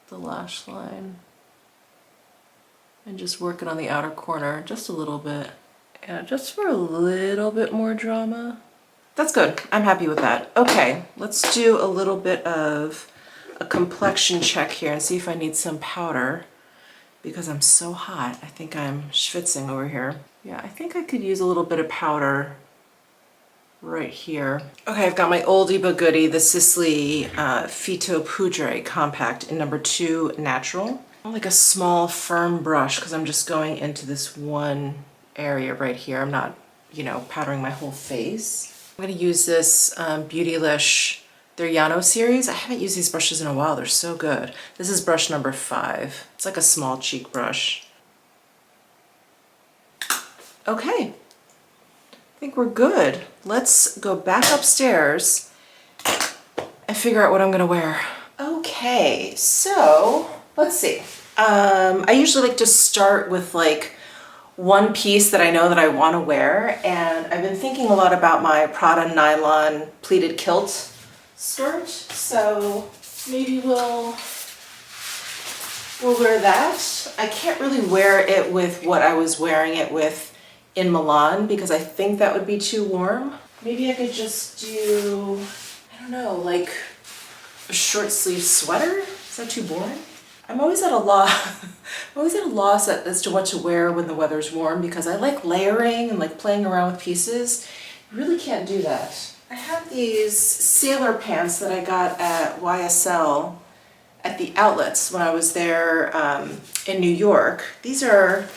[SPEAKER 1] the lash line and just work it on the outer corner just a little bit. Yeah, just for a little bit more drama. That's good. I'm happy with that. Okay, let's do a little bit of a complexion check here and see if I need some powder because I'm so hot. I think I'm schwitzing over here. Yeah, I think I could use a little bit of powder right here. Okay, I've got my oldie but goodie, the Sisley Phyto Poudre Compact in number 2 Natural. I like a small firm brush because I'm just going into this one area right here. I'm not, you know, powdering my whole face. I'm gonna use this Beautylish, their Yano series. I haven't used these brushes in a while, they're so good. This is brush number 5. It's like a small cheek brush. Okay, I think we're good. Let's go back upstairs and figure out what I'm gonna wear. Okay, so let's see. I usually like to start with like one piece that I know that I want to wear, and I've been thinking a lot about my Prada nylon pleated kilt skirt, so maybe we'll wear that. I can't really wear it with what I was wearing it with in Milan because I think that would be too warm. Maybe I could just do, I don't know, like a short sleeve sweater? Is that too boring? I'm always at a loss as to what to wear when the weather's warm because I like layering and like playing around with pieces. You really can't do that. I have these sailor pants that I got at YSL at the outlets when I was there in New York. These are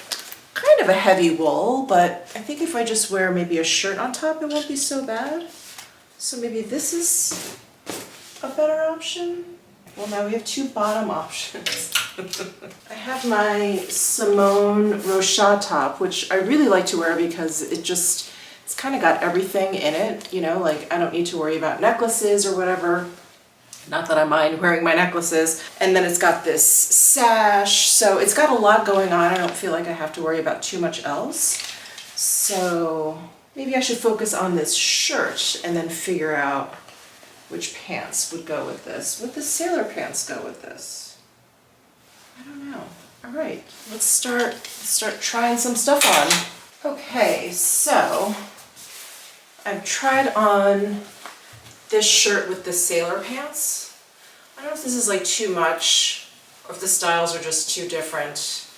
[SPEAKER 1] kind of a heavy wool, but I think if I just wear maybe a shirt on top, it won't be so bad. So maybe this is a better option. Well, now we have 2 bottom options. I have my Simone Rocha top, which I really like to wear because it's kind of got everything in it, you know, like I don't need to worry about necklaces or whatever. Not that I mind wearing my necklaces. And then it's got this sash, so it's got a lot going on. I don't feel like I have to worry about too much else. So maybe I should focus on this shirt and then figure out which pants would go with this. Would the sailor pants go with this? I don't know. All right, let's start trying some stuff on. Okay, so I've tried on this shirt with the sailor pants. I don't know if this is like too much or if the styles are just too different.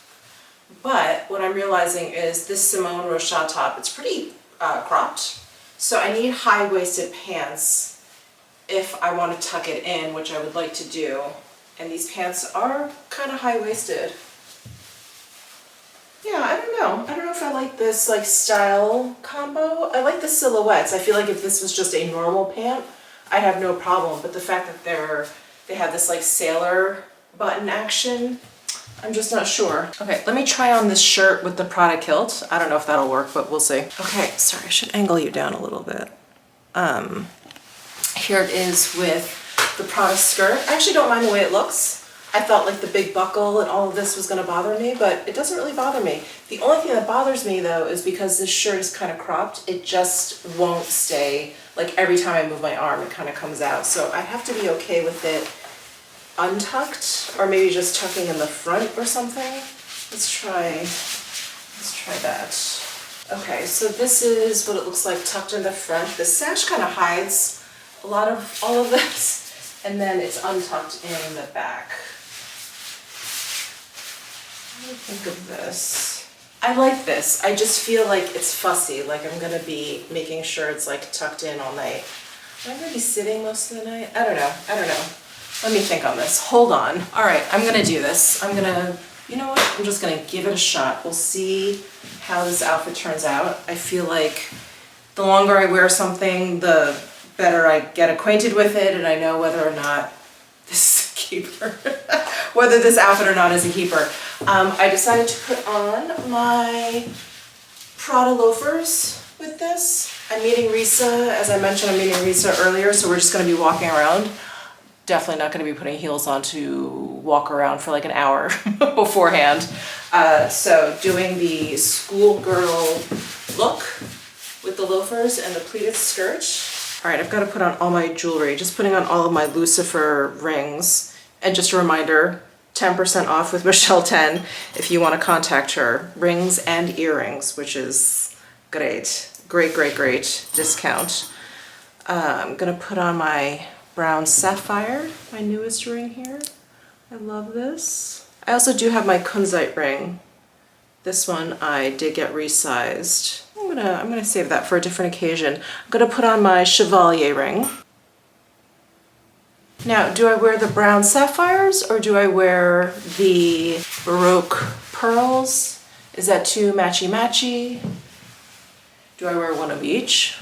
[SPEAKER 1] But what I'm realizing is this Simone Rocha top, it's pretty cropped. So I need high-waisted pants if I want to tuck it in, which I would like to do. And these pants are kind of high-waisted. Yeah, I don't know. I don't know if I like this like style combo. I like the silhouettes. I feel like if this was just a normal pant, I'd have no problem. But the fact that they have this like sailor button action, I'm just not sure. Okay, let me try on this shirt with the Prada kilt. I don't know if that'll work, but we'll see. Okay, sorry, I should angle you down a little bit. Here it is with the Prada skirt. I actually don't mind the way it looks. I thought like the big buckle and all of this was gonna bother me, but it doesn't really bother me. The only thing that bothers me though is because this shirt is kind of cropped, it just won't stay. Like every time I move my arm, it kind of comes out. So I have to be okay with it untucked or maybe just tucking in the front or something. Let's try that. Okay, so this is what it looks like tucked in the front. The sash kind of hides a lot of all of this, and then it's untucked in the back. What do you think of this? I like this. I just feel like it's fussy, like I'm gonna be making sure it's like tucked in all night. Am I gonna be sitting most of the night? I don't know. Let me think on this. Hold on. All right, I'm gonna do this. You know what? I'm just gonna give it a shot. We'll see how this outfit turns out. I feel like the longer I wear something, the better I get acquainted with it, and I know whether or not this is a keeper, whether this outfit or not is a keeper. I decided to put on my Prada loafers with this. I'm meeting Risa, as I mentioned, I'm meeting Risa earlier, so we're just gonna be walking around. Definitely not gonna be putting heels on to walk around for like an hour beforehand. So doing the schoolgirl look with the loafers and the pleated skirt. All right, I've got to put on all my jewelry, just putting on all of my Lucifer rings. And just a reminder, 10% off with Michele 10 if you want to contact her. Rings and earrings, which is great. Great, great, great discount. I'm gonna put on my brown sapphire, my newest ring here. I love this. I also do have my kunzite ring. This one I did get resized. I'm gonna save that for a different occasion. I'm gonna put on my chevalier ring. Now, do I wear the brown sapphires or do I wear the Baroque pearls? Is that too matchy-matchy? Do I wear one of each?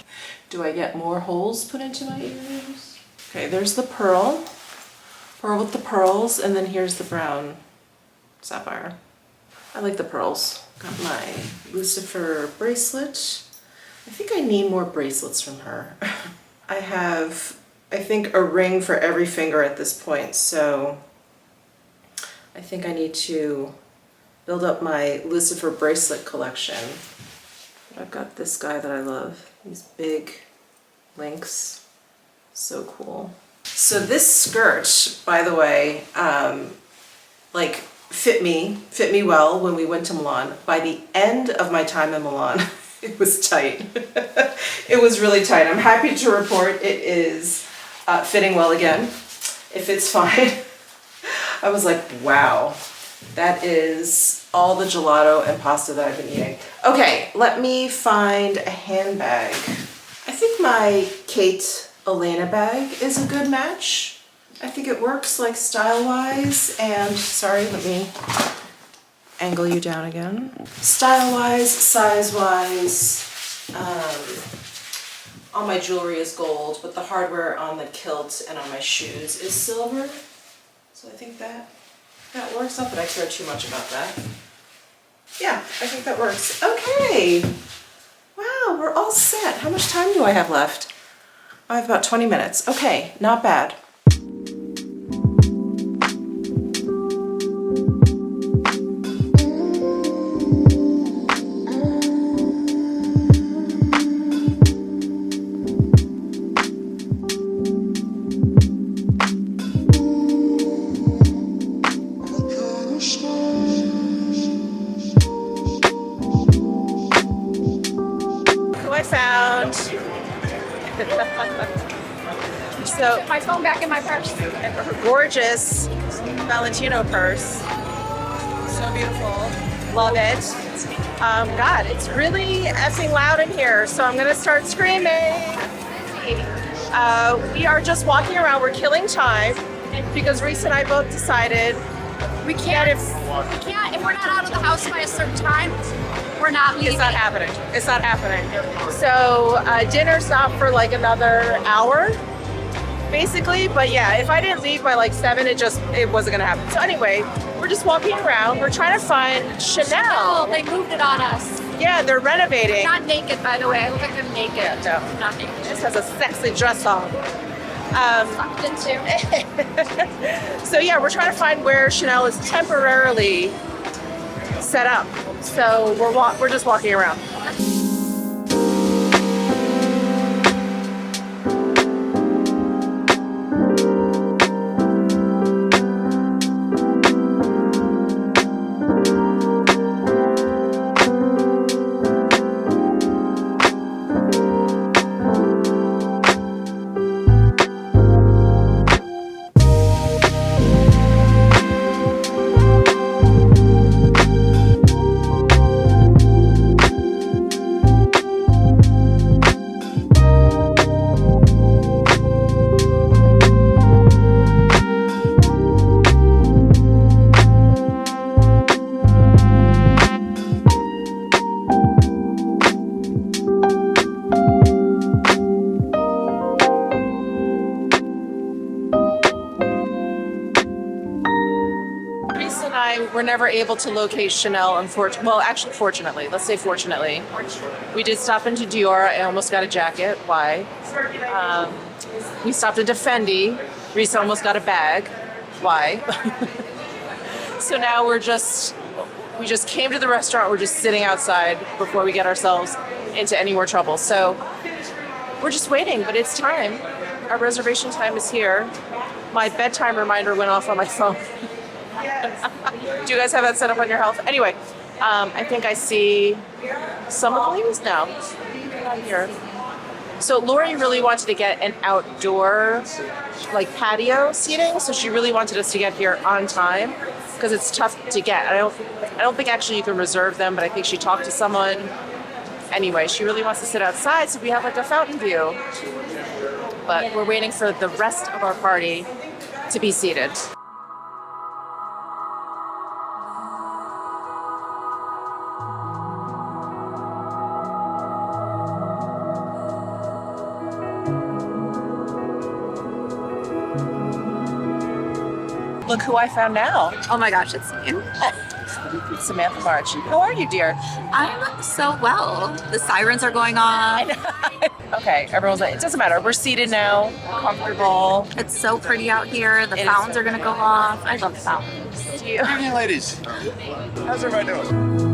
[SPEAKER 1] Do I get more holes put into my earrings? Okay, there's the pearl with the pearls, and then here's the brown sapphire. I like the pearls. Got my Lucifer bracelet. I think I need more bracelets from her. I have, I think, a ring for every finger at this point, so I think I need to build up my Lucifer bracelet collection. But I've got this guy that I love. These big links. So cool. So this skirt, by the way, like fit me well when we went to Milan. By the end of my time in Milan, it was tight. It was really tight. I'm happy to report it is fitting well again. It fits fine. I was like, wow, that is all the gelato and pasta that I've been eating. Okay, let me find a handbag. I think my Kate Elena bag is a good match. I think it works like style-wise and, sorry, let me angle you down again. Style-wise, size-wise, all my jewelry is gold, but the hardware on the kilt and on my shoes is silver. So I think that works. Not that I care too much about that. Yeah, I think that works. Okay. Wow, we're all set. How much time do I have left? I have about 20 minutes. Okay, not bad. So
[SPEAKER 3] my phone back in my purse.
[SPEAKER 1] Her gorgeous Valentino purse. So beautiful. Love it. God, it's really effing loud in here, so I'm gonna start screaming. We are just walking around. We're killing time because Reese and I both decided
[SPEAKER 3] We can't if we're not out of the house by a certain time, we're not leaving.
[SPEAKER 1] it's not happening. It's not happening. So dinner's not for like another hour, basically. But yeah, if I didn't leave by like 7, it wasn't gonna happen. So anyway, we're just walking around. We're trying to find Chanel.
[SPEAKER 3] They moved it on us.
[SPEAKER 1] Yeah, they're renovating.
[SPEAKER 3] Not naked, by the way. I look like I'm naked.
[SPEAKER 1] Yeah, no.
[SPEAKER 3] Not naked.
[SPEAKER 1] Just has a sexy dress on.
[SPEAKER 3] Sucked into.
[SPEAKER 1] So yeah, we're trying to find where Chanel is temporarily set up. So we're just walking around. were never able to locate Chanel, actually, fortunately. Let's say fortunately. We did stop into Dior. I almost got a jacket. Why? We stopped into Fendi. Reese almost got a bag. Why? So now we just came to the restaurant. We're just sitting outside before we get ourselves into any more trouble. So we're just waiting, but it's time. Our reservation time is here. My bedtime reminder went off on my phone. Do you guys have that set up on your health? Anyway, I think I see some of the ladies now. Not here. So Lori really wanted to get an outdoor, like patio seating. So she really wanted us to get here on time because it's tough to get. I don't think actually you can reserve them, but I think she talked to someone. Anyway, she really wants to sit outside, so we have like a fountain view. But we're waiting for the rest of our party to be seated. Look who I found now.
[SPEAKER 3] Oh my gosh, it's me.
[SPEAKER 1] Samantha March. How are you, dear?
[SPEAKER 3] I'm so well. The sirens are going off.
[SPEAKER 1] Okay, everyone's like, it doesn't matter. We're seated now. We're comfortable.
[SPEAKER 3] It's so pretty out here. The fountains are going to go off. I love fountains.
[SPEAKER 1] Do you?
[SPEAKER 4] Good evening, ladies. How's everybody doing?